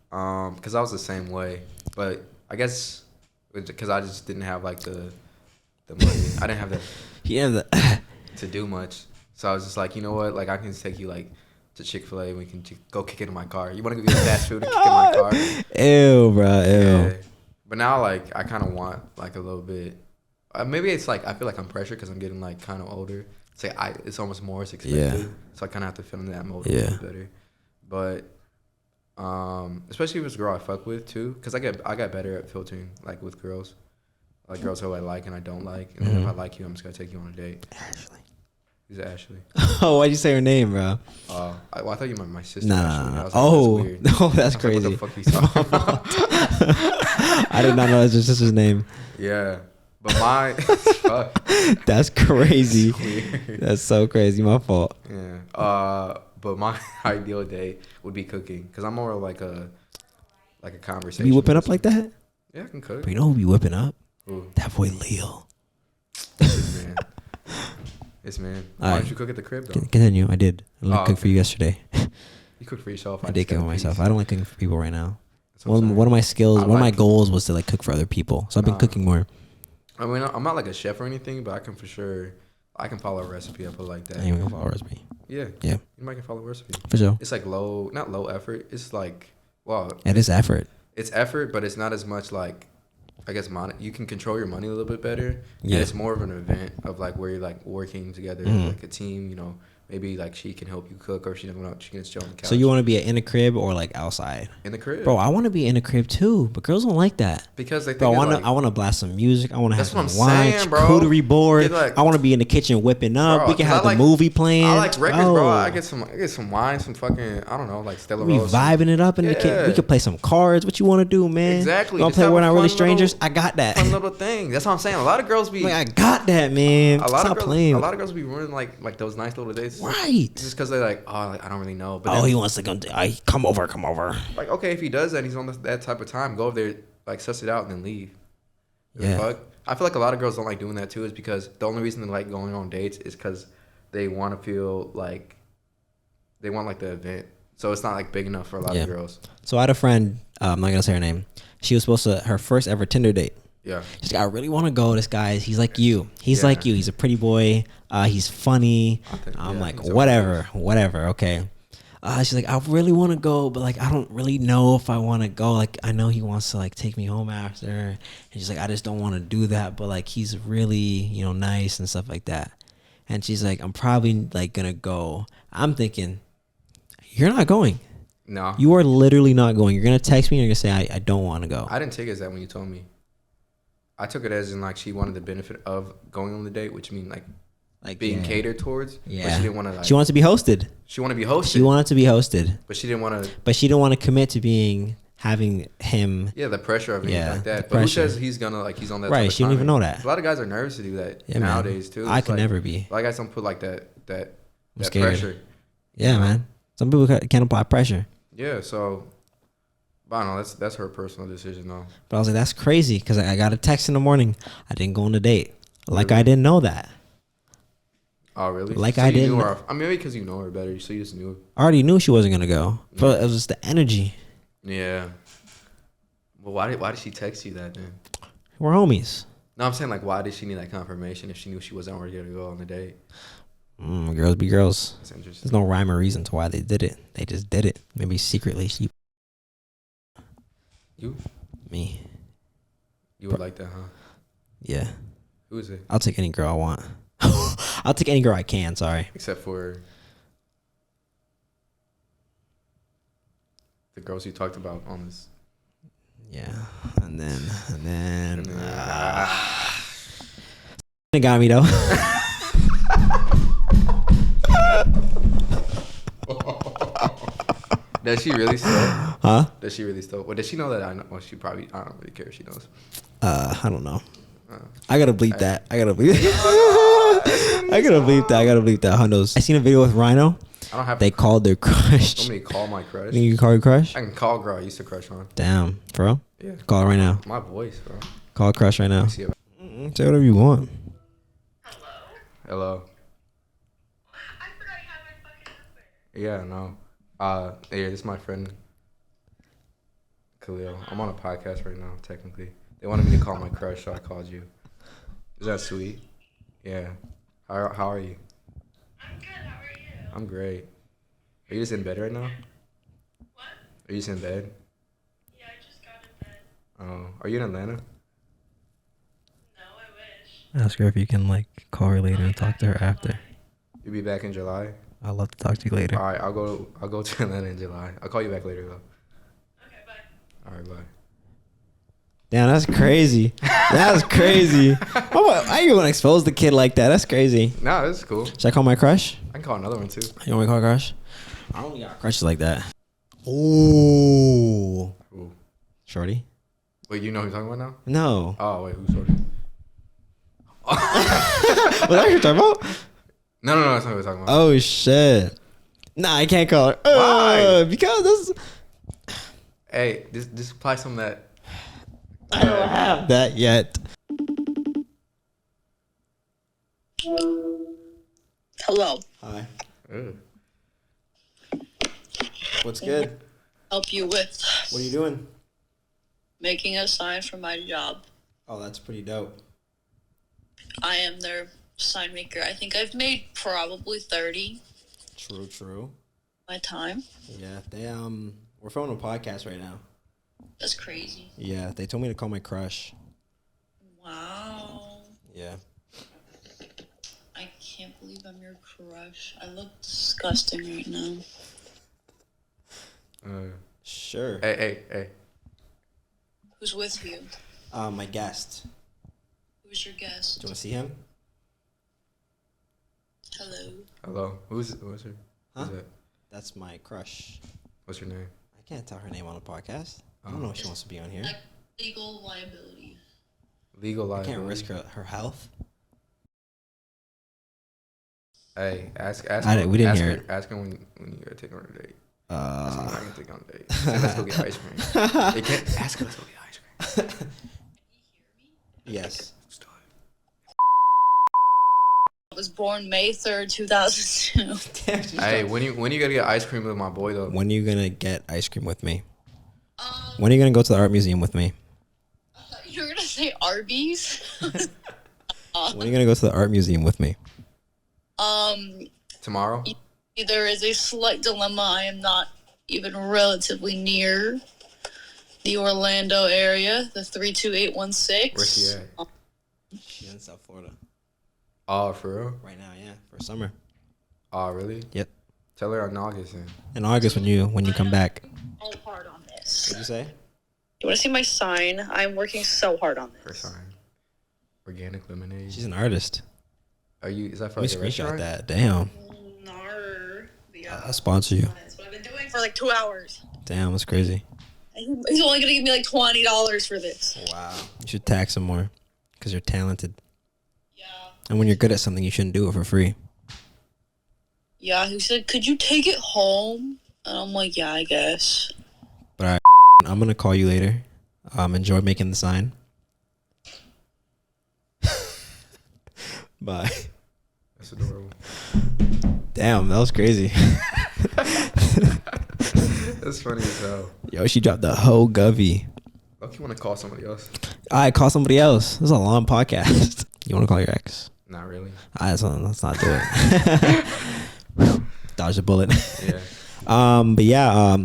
because I was the same way. But I guess because I just didn't have like the money. I didn't have the to do much. So I was just like, you know what? Like I can just take you like to Chick-fil-A and we can go kick it in my car. You want to go get fast food and kick it in my car? Ew, bro. Ew. Yeah. But now like I kind of want like a little bit. Maybe it's like I feel like I'm pressured because I'm getting like kind of older. It's almost more expected. Yeah. So I kind of have to feel in that mode a little bit better. But especially if it's a girl I fuck with too, because I got better at filtering like with girls, like girls who I like and I don't like, and then if I like you, I'm just gonna take you on a date. Ashley. Who's Ashley? Oh, why'd you say her name, bro? I thought you meant my sister. Nah. That's crazy. Like, what the fuck are you talking about? I did not know that was your sister's name. Yeah, but my fuck. That's crazy. That's so crazy. My fault. Yeah. But my ideal day would be cooking, because I'm more like a conversation. You whipping up like that? Yeah, I can cook. But you know who be whipping up? Who? That boy Leo. It's man. Why don't you cook at the crib though? Continue. I did. I cooked for you yesterday. You cooked for yourself. I did cook for myself. I don't like cooking for people right now. One of my skills, one of my goals was to like cook for other people. So I've been cooking more. I mean, I'm not like a chef or anything, but I can for sure. I can follow a recipe. I put it like that. You can follow a recipe. Yeah. Yeah. You might can follow a recipe. For sure. It's like not low effort. It's like, well. It is effort. It's effort, but it's not as much like, I guess, you can control your money a little bit better. Yeah. And it's more of an event of like where you're like working together, like a team, you know. Maybe like she can help you cook, or if she doesn't want to, she can just chill on the couch. So you want to be in the crib or like outside? In the crib. Bro, I want to be in the crib too, but girls don't like that. Because they think I want to blast some music. I want to have some wine, saying, bro. charcuterie board. Like, I want to be in the kitchen whipping up. Bro, we can have the movie playing. I like records, bro. I get some wine, some fucking, I don't know, like Stella we Rose. Vibing it up in the kitchen. We could play some cards. What you want to do, man? Exactly. You want to play We're Not Really Strangers? I got that. Fun little thing. That's what I'm saying. A lot of girls be. Like, I got that, man. A lot of girls be ruining like those nice little dates. Right. Just because they're like, oh, like, I don't really know. But he wants to come over. Like, okay, if he does that and he's on that type of time, go over there, like, suss it out and then leave. Yeah. Fuck? I feel like a lot of girls don't like doing that too, is because the only reason they like going on dates is because they want to feel like they want like the event. So it's not like big enough for a lot of girls. So I had a friend, I'm not going to say her name. She was supposed to, her first ever Tinder date. Yeah. She's like, I really want to go. This guy, he's like you. He's like you. He's a pretty boy. He's funny. I'm like, whatever. Okay. She's like, I really want to go, but like, I don't really know if I want to go. Like, I know he wants to like take me home after. And she's like, I just don't want to do that. But like, he's really, you know, nice and stuff like that. And she's like, I'm probably like going to go. I'm thinking, you're not going. No. You are literally not going. You're going to text me and you're going to say, I don't want to go. I didn't take it as that when you told me. I took it as in like she wanted the benefit of going on the date, which means like being catered towards. Yeah. But she didn't want to. Like, she wanted to be hosted. She wanted to be hosted. She wanted to be hosted. But she didn't want to. But she didn't want to commit to having him. Yeah, the pressure of anything like that. But who says he's gonna like he's on that? Right. She don't even know that. A lot of guys are nervous to do that nowadays too. I could never be. A lot of guys don't put like that scared. pressure. Yeah, man. Some people can't apply pressure. Yeah. So. I don't know, that's her personal decision though. But I was like, that's crazy, because I got a text in the morning. I didn't go on the date. Like, I didn't know that. Oh, really? Like, so I didn't. I mean, maybe because you know her better, so you just knew. I already knew she wasn't going to go. But it was just the energy. Yeah. Well, why did she text you that then? We're homies. No, I'm saying, like, why did she need that confirmation if she knew she wasn't already going to go on the date? Girls be girls. That's interesting. There's no rhyme or reason to why they did it. They just did it. Maybe secretly she. You? Me. You would like that, huh? Yeah. Who is it? I'll take any girl I want. I'll take any girl I can. Sorry. Except for the girls you talked about on this. Yeah. And then. It got me though. Does she really still? Huh? Does she really still? Well, does she know that I know? Well, she probably. I don't really care if she knows. I don't know. I gotta bleep that. I gotta bleep that. Hundos. I seen a video with Rhino. I don't have. They called their crush. Want me to call my crush? You can call your crush? I can call a girl I used to crush on. Damn, bro. Yeah. Call it right now. My voice, bro. Call a crush right now. See it. Say whatever you want. Hello. I forgot you had my fucking number. Yeah, no. Yeah, this is my friend Khaleel. I'm on a podcast right now, technically. They wanted me to call my crush, so I called you. Is that sweet? Yeah. How are you? I'm good. How are you? I'm great. Are you just in bed right now? What? Are you just in bed? Yeah, I just got in bed. Oh, are you in Atlanta? No, I wish. Ask her if you can call her later and talk to her after. You'll be back in July? I'd love to talk to you later. All right, I'll go to Atlanta in July. I'll call you back later though. Okay, bye. All right, bye. Damn, that's crazy. That's crazy. Why you gonna expose the kid like that? That's crazy. Nah, this is cool. Should I call my crush? I can call another one too. You want me to call a crush? I don't got crushes like that. Ooh. Ooh. Shorty? Wait, you know who you're talking about now? No. Oh, wait, who's Shorty? Was that what you're talking about? No, that's not what we're talking about. Oh, shit. Nah, I can't call her. Why? Because this... Hey, just apply some of that. I don't have that yet. Hello. Hi. Ugh. What's good? Help you with What are you doing? making a sign for my job. Oh, that's pretty dope. I am their sign maker. I think I've made probably 30 True. my time. Yeah, we're filming a podcast right now. That's crazy. Yeah, they told me to call my crush. Wow. Yeah. I can't believe I'm your crush. I look disgusting right now. Sure. Hey. Who's with you? My guest. Who's your guest? Do you want to see him? Hello. Hello. What's her? Huh? Who's that? That's my crush. What's her name? I can't tell her name on a podcast. I don't know if she wants to be on here. Like legal liability. Legal I liability. can't risk her health. Hey, ask We didn't ask hear her, it. Ask her when you gotta take her on a date. Ask her when I can take her on a date. Say, let's go get ice cream. They can't ask her. Let's go get ice cream. Yes. Let's do it. I was born May 3rd, 2002. Hey, when you gonna get ice cream with my boy though? When are you gonna get ice cream with me? When are you gonna go to the art museum with me? I thought you were going to say Arby's. When are you gonna go to the art museum with me? Tomorrow? There is a slight dilemma. I am not even relatively near the Orlando area, the 32816. Where's she at? She's in South Florida Oh, for real? right now. Yeah, for summer. Oh, really? Yep. Tell her in August then. In August when you come back. So hard on this. What'd you say? You want to see my sign? I'm working so hard on Her this. sign. Organic lemonade. She's an artist. Is that for Let me like a screenshot restaurant? that. Damn. Nar. I'll sponsor you. That's what I've been doing for like 2 hours. Damn, that's crazy. And he's only gonna give me like $20 for this. Wow. You should tax him more because you're talented. Yeah. And when you're good at something, you shouldn't do it for free. Yeah, he said, could you take it home? And I'm like, yeah, I guess. But I'm going to call you later. Enjoy making the sign. Bye. That's adorable. Damn, that was crazy. That's funny as hell. Yo, she dropped the whole govy. Look, you want to call somebody else? All right, call somebody else. This is a long podcast. You want to call your ex? Not really. Let's not do it. Dodge a bullet. Yeah. But yeah,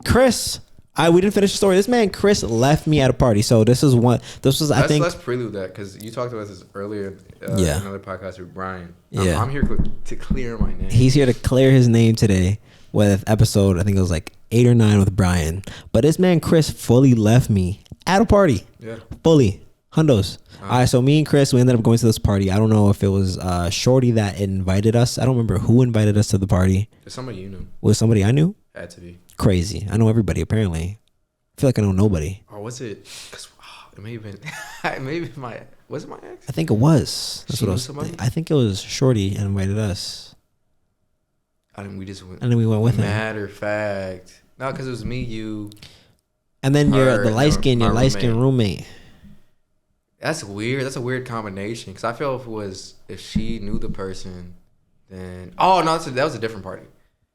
Chris. We didn't finish the story. This man Chris left me at a party. So this was I think. Let's prelude that because you talked about this earlier. Yeah. In another podcast with Brian. Yeah. I'm here to clear my name. He's here to clear his name today with episode, I think it was like 8 or 9 with Brian. But this man Chris fully left me at a party. Yeah. Fully. Hundos. All right, so me and Chris, we ended up going to this party. I don't know if it was Shorty that invited us. I don't remember who invited us to the party. There's somebody you knew. Was somebody I knew? Had to be. Crazy. I know everybody, apparently. I feel like I know nobody. Or was it? Cause, it may have been. Was it my ex? I think it was. That's She what I knew was. somebody? I think it was Shorty and invited us. We just went. And then we went with him. Matter of fact. No, because it was me, you. And then her, the light skin, my your light skin roommate. That's weird. That's a weird combination. Because I feel if she knew the person, then. Oh, no, that was a different party.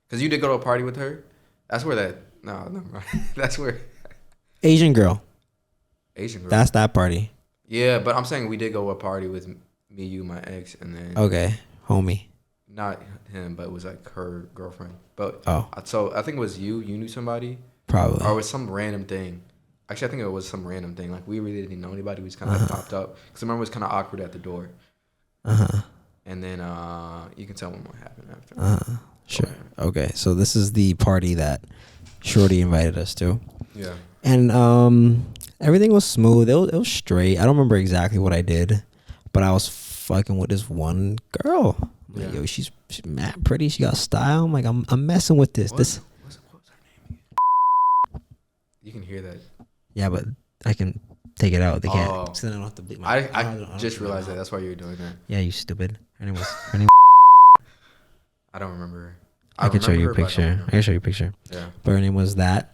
Because you did go to a party with her. That's where that. No, never mind. That's where. Asian girl. Asian girl. That's that party. Yeah, but I'm saying we did go to a party with me, you, my ex, and then. Okay, homie. Not him, but it was like her girlfriend. But so I think it was you. You knew somebody. Probably. Or it was some random thing. Actually, I think it was some random thing. Like we really didn't know anybody. We just kind of like popped up. Because I remember it was kind of awkward at the door. And then you can tell me what happened after. Sure. Okay, so this is the party that Shorty invited us to. Yeah. And everything was smooth. It was straight. I don't remember exactly what I did, but I was fucking with this one girl. I'm like, yo, she's mad pretty. She got style. I'm like, I'm messing with this. What was her name? You can hear that. Yeah, but I can take it out. They can't. Oh. So then I don't have to bleep my. I just realized that. That's why you were doing that. Yeah, you stupid. Her name was. I don't remember her. I can show you a remember her, but I picture. don't I can show you a picture. Yeah. But her name was that.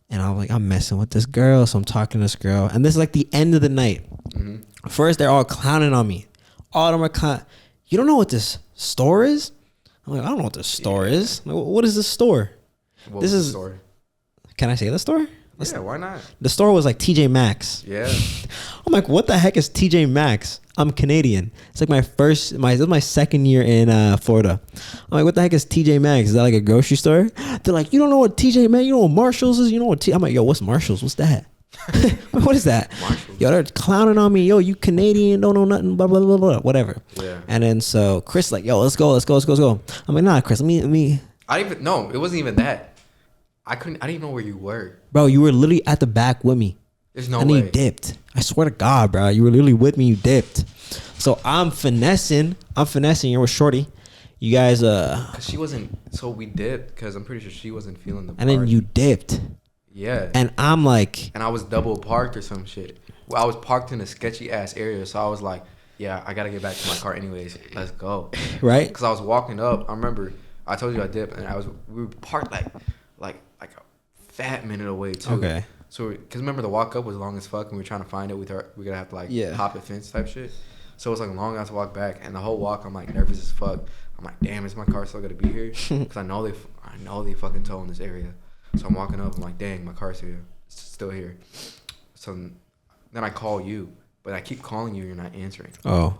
And I'm like, I'm messing with this girl. So I'm talking to this girl. And this is like the end of the night. Mm-hmm. First, they're all clowning on me. All of them are clowning. You don't know what this store is? I'm like, I don't know what this store is. I'm like, what is this store? What This was is- the story? Can I say the store? Yeah, why not? The store was like TJ Maxx. Yeah. I'm like, what the heck is TJ Maxx? I'm Canadian. It's like this is my second year in Florida. I'm like, what the heck is TJ Maxx? Is that like a grocery store? They're like, you don't know what TJ Maxx, you know what Marshalls is? You know what I'm like, yo, what's Marshalls? What's that? What is that? Marshalls. Yo, they're clowning on me. Yo, you Canadian, don't know nothing, blah, blah, blah, blah, whatever. Yeah. And then so Chris like, yo, let's go. I'm like, nah, Chris, let me. No, it wasn't even that. I didn't even know where you were. Bro, you were literally at the back with me. There's no and way. then you dipped. I swear to God, bro. You were literally with me. You dipped. So I'm finessing. You're with Shorty. You guys, Cause she wasn't. So we dipped because I'm pretty sure she wasn't feeling the. and then you dipped. Yeah. And I'm like, And I was double parked or some shit. Well, I was parked in a sketchy ass area, so I was like, yeah, I gotta get back to my car anyways. Let's go. right? Cause I was walking up. I remember I told you I dipped, and we were parked like a fat minute away too. Okay. So, cause remember the walk up was long as fuck, and we were trying to find it. We're gonna have to like hop a fence type shit. So it was like a long ass walk back, and the whole walk I'm like nervous as fuck. I'm like, damn, is my car still gonna be here? Cause I know they fucking tow in this area. So I'm walking up. I'm like, dang, my car's here, it's still here. So then I call you, but I keep calling you. You're not answering. Oh.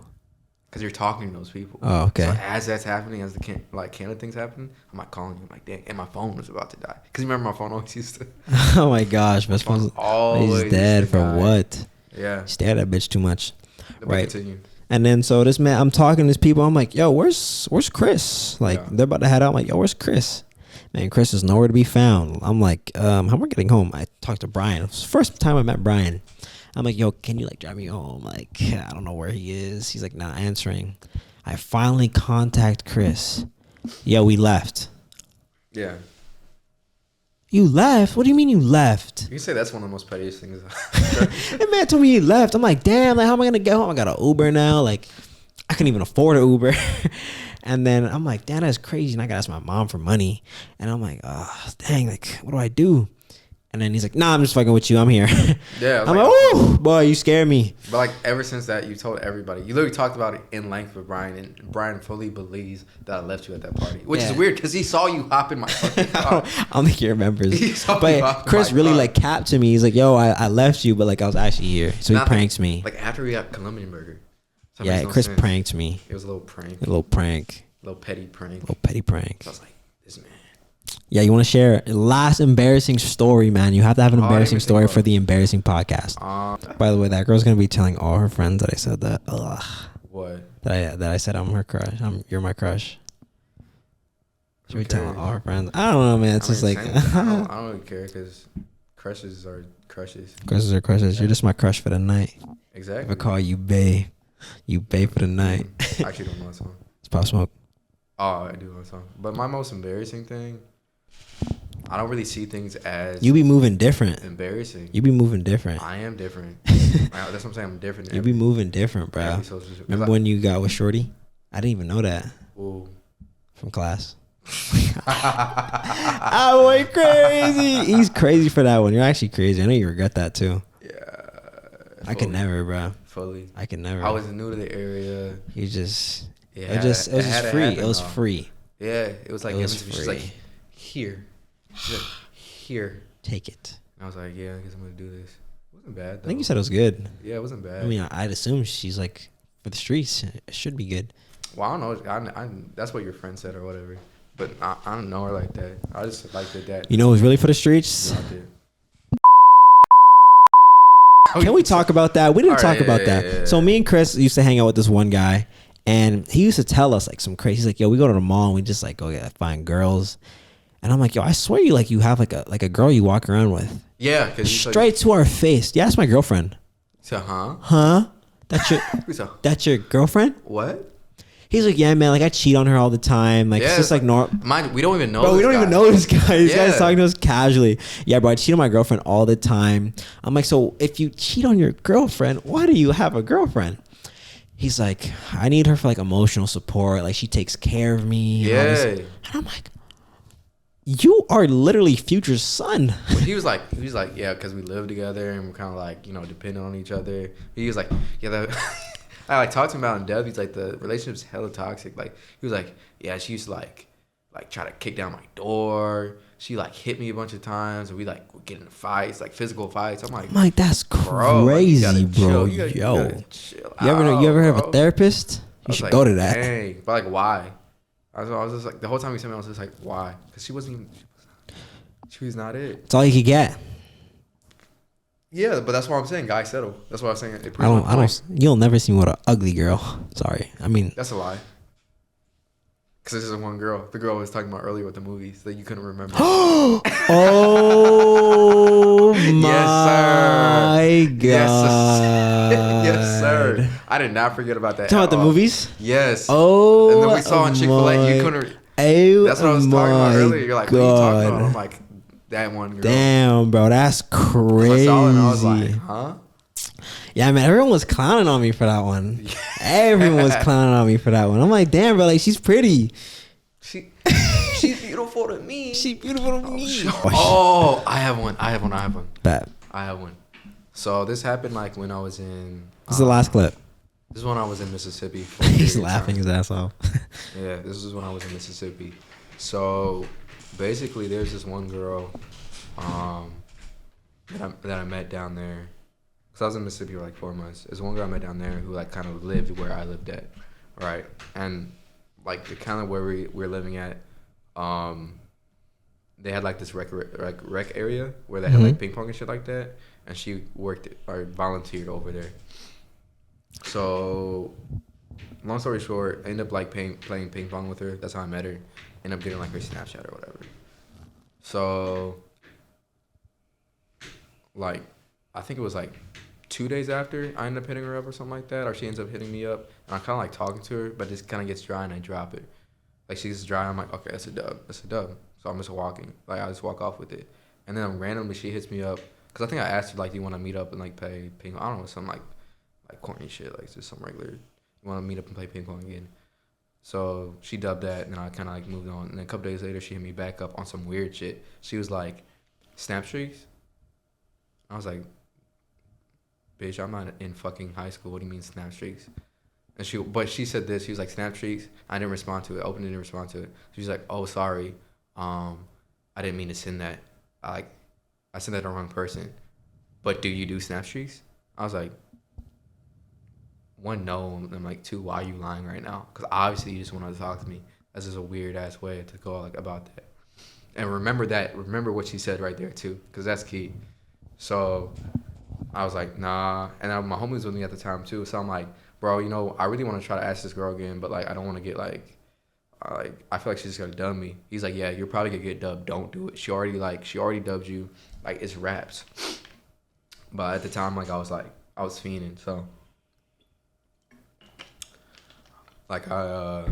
Cause you're talking to those people. Oh, okay. So as that's happening, as the Canada thing's happening, I'm like calling you. I'm like, dang, and my phone was about to die. Cause you remember my phone always used to. Oh my gosh, my phone's always he's dead used to for die. what? Yeah. Stare at that bitch too much. But Right. Continue. And then so this man, I'm talking to these people. I'm like, yo, where's Chris? Like they're about to head out. I'm like, yo, where's Chris? Man, Chris is nowhere to be found. I'm like, how am I getting home? I talked to Brian. It was the first time I met Brian. I'm like, yo, can you like drive me home? Like, I don't know where he is. He's like not answering. I finally contact Chris. Yo, we left. Yeah. You left? What do you mean you left? You can say that's one of the most pettiest things. That man told me he left. I'm like, damn, like how am I gonna get home? I got an Uber now. Like, I couldn't even afford an Uber. And then I'm like, damn, that's crazy. And I gotta ask my mom for money. And I'm like, oh, dang, like, what do I do? And then he's like, nah, I'm just fucking with you. I'm here. Yeah. I'm like, oh, boy, you scared me. But like ever since that, you told everybody. You literally talked about it in length with Brian, and Brian fully believes that I left you at that party, which is weird because he saw you hop in my fucking car. I don't think he remembers. He saw me But hop in Chris my really car. like capped to me. He's like, yo, I left you, but like I was actually here. So he Not pranks me. Like after we got Colombian burger, So Yeah, Chris pranked me. It was a little prank. A little prank. Little petty prank. Little petty prank. So I was like, this man. Yeah, you want to share last embarrassing story, man? You have to have an embarrassing story for the embarrassing podcast. By the way, that girl's gonna be telling all her friends that I said that. Ugh. What? That I said I'm her crush. You're my crush. Should be telling all her friends. I don't know, man. It's just like I don't really care because crushes are crushes. Crushes are crushes. Yeah. You're just my crush for the night. Exactly. If I call you bae, you bae for the night. I actually don't know that song. It's Pop Smoke. Oh, I do know that song. But my most embarrassing thing, I don't really see things as you be moving different. Embarrassing. You be moving different. I am different. That's what I'm saying. I'm different. You be moving different, bro. Remember when you got with Shorty? I didn't even know that. Ooh. From class. I went crazy. He's crazy for that one. You're actually crazy. I know you regret that too. Yeah. I could never, bro. Fully. I could never. I was new to the area. You just. Yeah. It was just free. It was free. Yeah. It was like it was free. She's like, here. She's like, here. Take it. And I was like, yeah, I guess I'm gonna do this. It wasn't bad though. I think you said it was good. Yeah, it wasn't bad. I mean, I'd assume she's like for the streets. It should be good. Well, I don't know. I that's what your friend said or whatever. But I don't know her like that. I just liked it that. You know who's really for the streets? Can we talk about that? We didn't talk about that. Yeah. So me and Chris used to hang out with this one guy, and he used to tell us like some crazy. He's like, "Yo, we go to the mall and we just like go find girls," and I'm like, "Yo, I swear you have like a girl you walk around with." Yeah, cause straight to our face. Yeah, that's my girlfriend. So huh? That's your girlfriend? What? He's like, yeah, man. Like I cheat on her all the time. Like it's just like Mind, we don't even know. Bro, we don't even know this guy. This guy's talking to us casually. Yeah, bro. I cheat on my girlfriend all the time. I'm like, so if you cheat on your girlfriend, why do you have a girlfriend? He's like, I need her for like emotional support. Like she takes care of me. Yeah. And I'm like, you are literally Future's son. Well, he was like, yeah, because we live together and we're kind of like, dependent on each other. He was like, yeah, I like talked to him about in depth. He's like, the relationship's hella toxic. Like he was like, yeah, she used to like try to kick down my door. She like hit me a bunch of times, and we like would get in fights, like physical fights. I'm like, that's crazy, bro. You gotta chill. You ever heard of a therapist? You should go to that. Dang, but like, why? I was just like, the whole time he sent me, I was just like, why? Because she was not it. That's all you could get. Yeah, but that's what I'm saying. Guys settle. That's what I'm saying. I don't. You'll never see me with an ugly girl. Sorry. I mean, that's a lie. Because this is one girl. The girl I was talking about earlier with the movies that you couldn't remember. Oh my god! Yes, sir. I did not forget about that. Talking about the movies? Yes. Oh, and then we saw in Chick-fil-A. You couldn't. That's what I was talking about earlier. You're like, what are you talking about? I'm like, that one girl. Damn, bro, that's crazy. I was like, huh? Yeah, man, everyone was clowning on me for that one. Everyone was clowning on me for that one. I'm like, damn, bro, like she's pretty. She's beautiful to me. She's beautiful to me. Oh, I have one. Bet. I have one. So this happened like when I was in. This is the last clip. This is when I was in Mississippi. He's laughing his ass off. Yeah, this is when I was in Mississippi. So basically, there's this one girl that I met down there. Cause I was in Mississippi for like 4 months. There's one girl I met down there who like kind of lived where I lived at, right? And like the kind of where we're living at, they had like this rec area where they had like ping pong and shit like that, and she worked or volunteered over there. So, long story short, I ended up like playing ping pong with her. That's how I met her. Ended up getting like her Snapchat or whatever. So, like, I think it was like 2 days after I ended up hitting her up or something like that, or she ends up hitting me up, and I'm kind of like talking to her, but it kind of gets dry and I drop it. Like she's dry, I'm like, okay, that's a dub. So I'm just walking, like I just walk off with it, and then randomly she hits me up because I think I asked her like, do you want to meet up and like play ping pong? I don't know, some like corny shit, like just some regular. You want to meet up and play ping pong again? So she dubbed that, and then I kind of like moved on. And then a couple days later, she hit me back up on some weird shit. She was like, snap streaks. I was like, bitch, I'm not in fucking high school. What do you mean snap streaks? And but she said this. She was like, snap streaks. I didn't respond to it. Open didn't respond to it. She was like, oh, sorry. I didn't mean to send that. I sent that to the wrong person. But do you do snap streaks? I was like, one, no, and like two, why are you lying right now? Because obviously you just want to talk to me. That's just a weird ass way to go like about that. And remember what she said right there too, because that's key. So I was like, nah. And my homie was with me at the time too. So I'm like, bro, you know, I really want to try to ask this girl again, but like I don't want to get like I feel like she's just gonna dub me. He's like, yeah, you're probably gonna get dubbed. Don't do it. She already dubbed you. Like it's raps. But at the time, like I was fiending. So like I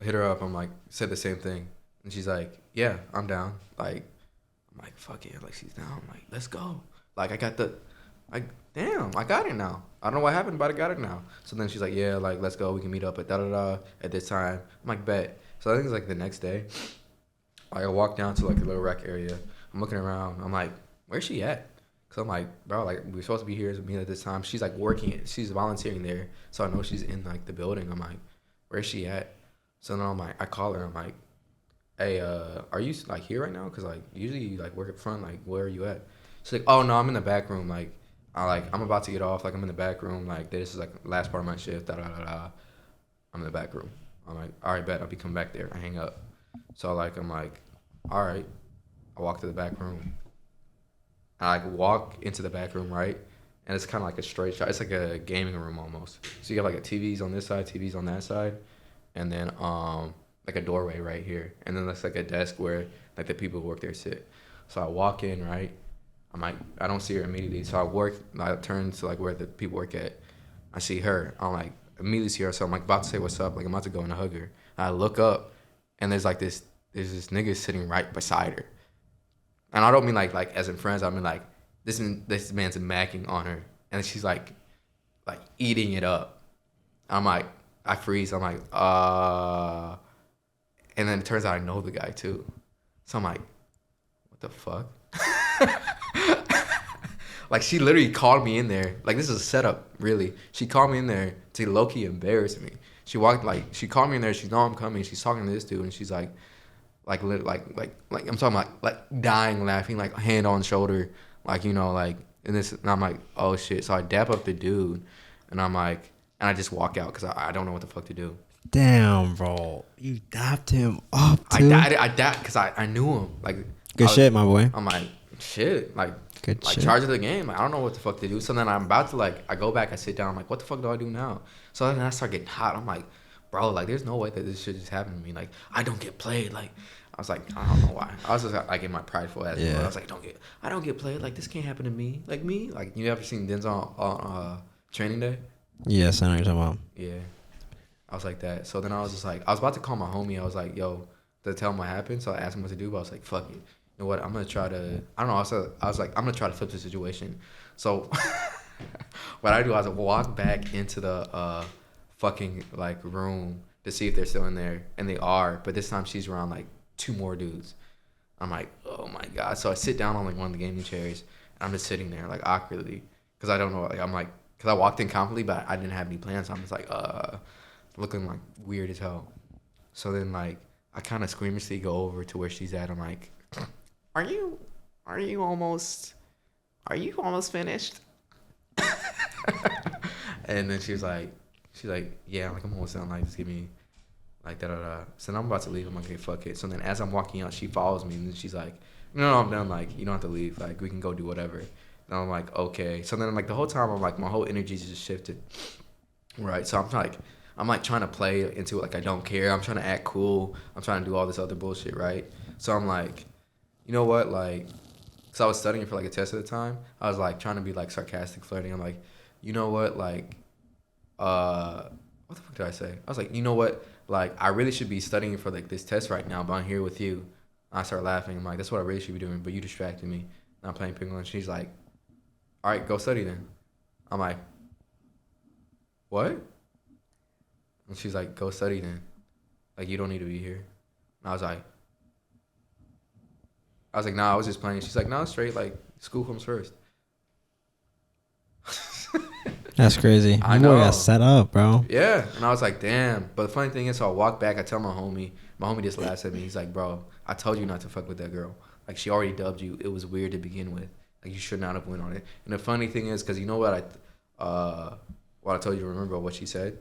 hit her up. I'm like said the same thing, and she's like, yeah, I'm down. Like I'm like, fuck it. Like she's down. I'm like, let's go. Like I got it now. I don't know what happened, but I got it now. So then she's like, yeah, like let's go. We can meet up at at this time. I'm like, bet. So I think it's like the next day. Like I walk down to like a little rec area. I'm looking around. I'm like, where's she at? Cause I'm like, bro, like we're supposed to be here to meet at this time. She's like working. She's volunteering there. So I know she's in like the building. I'm like, where's she at? So then I'm like, I call her. I'm like, hey, are you like here right now? Cause like usually you like work up front. Like where are you at? She's like, oh no, I'm in the back room. Like I'm about to get off. Like I'm in the back room. Like this is like last part of my shift. Da da da da. I'm in the back room. I'm like, all right, bet. I'll be coming back there. I hang up. So like I'm like, all right. I walk to the back room. I like walk into the back room, right? And it's kind of like a straight shot. It's like a gaming room almost. So you got like a TVs on this side, TVs on that side, and then like a doorway right here. And then that's like a desk where like the people who work there sit. So I walk in, right? I'm like, I don't see her immediately. So I turn to like where the people work at. I see her. I'm like, immediately see her. So I'm like about to say what's up. Like I'm about to go and hug her. And I look up and there's this nigga sitting right beside her. And I don't mean like as in friends. I mean like this man's macking on her. And she's like eating it up. I'm like, I freeze. I'm like, and then it turns out I know the guy too. So I'm like, what the fuck? Like she literally called me in there. Like this is a setup, really. She called me in there to low-key embarrass me. She called me in there. She know I'm coming. She's talking to this dude, and she's like I'm talking about like dying laughing, like hand on shoulder, like you know, like and I'm like, oh shit. So I dap up the dude, and I'm like, and I just walk out because I don't know what the fuck to do. Damn, bro, you dapped him up too. I dapped because I knew him. Like good shit, my boy. I'm like shit, like. Good like shit. Charge of the game. Like, I don't know what the fuck to do. So then I'm about to I go back, I sit down, I'm like, what the fuck do I do now? So then I start getting hot. I'm like, bro, like there's no way that this shit just happened to me. Like I don't get played. Like I was like, I don't know why. I was just like in my prideful ass. Yeah. I was like, I don't get played. Like this can't happen to me. Like me. Like you ever seen Denzel on Training Day? Yes, I know what you're talking about. Yeah. I was like that. So then I was just like, I was about to call my homie. I was like, yo, to tell him what happened. So I asked him what to do, but I was like, fuck it. You know what? I'm gonna try to. I don't know. I was like, I'm gonna try to flip the situation. So what I do is I walk back into the fucking like room to see if they're still in there, and they are. But this time she's around like two more dudes. I'm like, oh my god. So I sit down on like one of the gaming chairs, and I'm just sitting there like awkwardly because I don't know. Like I'm like, because I walked in confidently, but I didn't have any plans. So I'm just like, looking like weird as hell. So then like I kind of squeamishly go over to where she's at. I'm like. Are you almost finished? And then she's like, yeah, like I'm almost done. Like just give me, like da da da. So then I'm about to leave. I'm like, okay, fuck it. So then as I'm walking out, she follows me, and then she's like, no, I'm done. Like you don't have to leave. Like we can go do whatever. And I'm like, okay. So then like the whole time I'm like, my whole energy's just shifted, right? So I'm like trying to play into it like I don't care. I'm trying to act cool. I'm trying to do all this other bullshit, right? So I'm like. You know what, like, because I was studying for, like, a test at the time. I was, like, trying to be, like, sarcastic, flirting. I'm like, you know what, like, what the fuck did I say? I was like, you know what, like, I really should be studying for, like, this test right now, but I'm here with you. I start laughing. I'm like, that's what I really should be doing, but you distracted me. And I'm playing ping-pong. And she's like, all right, go study then. I'm like, what? And she's like, go study then. Like, you don't need to be here. And I was like, nah, I was just playing. She's like, no, straight. Like, school comes first. That's crazy. I know. You got set up, bro. Yeah. And I was like, damn. But the funny thing is, so I walk back. I tell my homie. My homie just laughs at me. He's like, bro, I told you not to fuck with that girl. Like, she already dubbed you. It was weird to begin with. Like, you should not have went on it. And the funny thing is, because you know what? What I told you to remember what she said.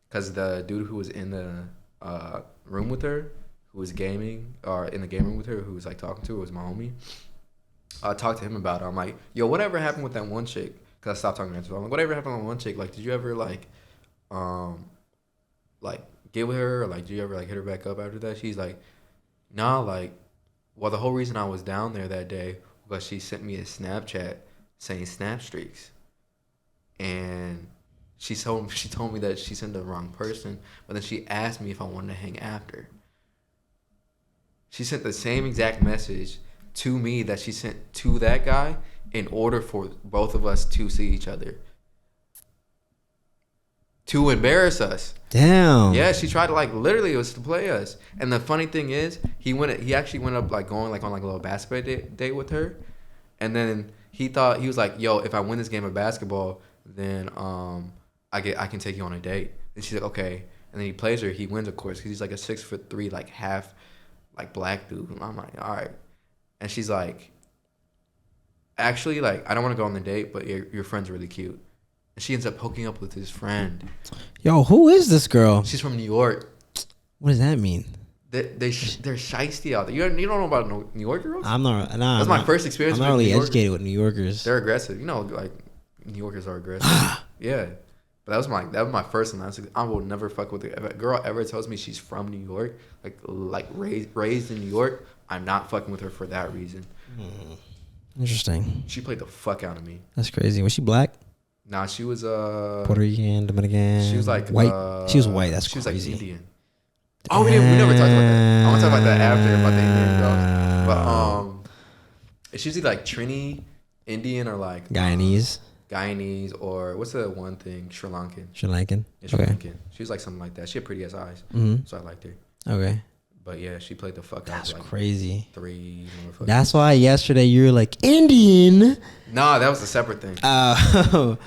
Because the dude who was in the room with her, who was gaming, or in the game room with her, who was like talking to her, was my homie. I talked to him about it. I'm like, yo, whatever happened with that one chick? Because I stopped talking to her. So I'm like, whatever happened with one chick? Like, did you ever like get with her? Or like, did you ever like hit her back up after that? She's like, nah, like, well, the whole reason I was down there that day was she sent me a Snapchat saying snap streaks. And she told me that she sent the wrong person, but then she asked me if I wanted to hang after. She sent the same exact message to me that she sent to that guy in order for both of us to see each other. To embarrass us. Damn. Yeah, she tried to like literally it was to play us. And the funny thing is, he actually went up like going like on like a little basketball date with her. And then he was like, yo, if I win this game of basketball, then I can take you on a date. And she's like, okay. And then he plays her. He wins, of course, because he's like a 6'3", like half, like black dude. And I'm like, all right. And she's like, actually, like I don't want to go on the date, but your friend's really cute. And she ends up hooking up with his friend. Yo, who is this girl? She's from New York. What does that mean? They're shiesty out there. You don't know about New York girls? I'm not. Nah, That's my first experience. I'm not with really New York. educated with New Yorkers. They're aggressive. You know, like New Yorkers are aggressive. Yeah. But that was my first one. I will never fuck with her. If a girl ever tells me she's from New York, like raised in New York, I'm not fucking with her for that reason. Interesting. She played the fuck out of me. That's crazy. Was she black? Nah, she was Puerto Rican, Dominican. She was like white. She was white. That's she was crazy. like Indian. Oh, we never talked about that. I want to talk about that after about the Indian girls. But it's usually like Trini, Indian, or like Guyanese, or what's the one thing? Sri Lankan. Sri Lankan. Yeah, Sri Okay. Lankan. She was like something like that. She had pretty ass eyes, so I liked her. Okay. But yeah, she played the fuck out. That's of like crazy. 3 motherfuckers. That's why yesterday you were like Indian. Nah, that was a separate thing. Oh.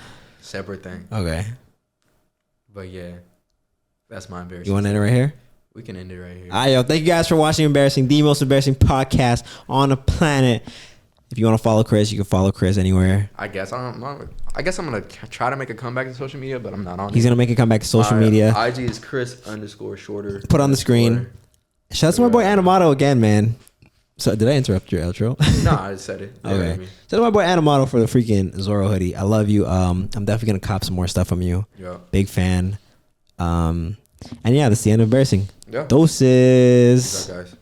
Separate thing. Okay. But yeah, that's my embarrassing. You want to end it right here? We can end it right here. All right, yo. Thank you guys for watching Embarrassing, the most embarrassing podcast on the planet. If you want to follow Chris, you can follow Chris anywhere. I guess I'm gonna try to make a comeback to social media, but I'm not on. He's gonna make a comeback to social media. IG is Chris_shorter. Put on the screen. Shout out to my boy Animato again, man. So did I interrupt your outro? No, I just said it. Okay. Shout out to my boy Animato for the freaking Zorro hoodie. I love you. I'm definitely gonna cop some more stuff from you. Yeah. Big fan. And yeah, that's the end of Embarrassing. Yeah. Doses. What's up, guys?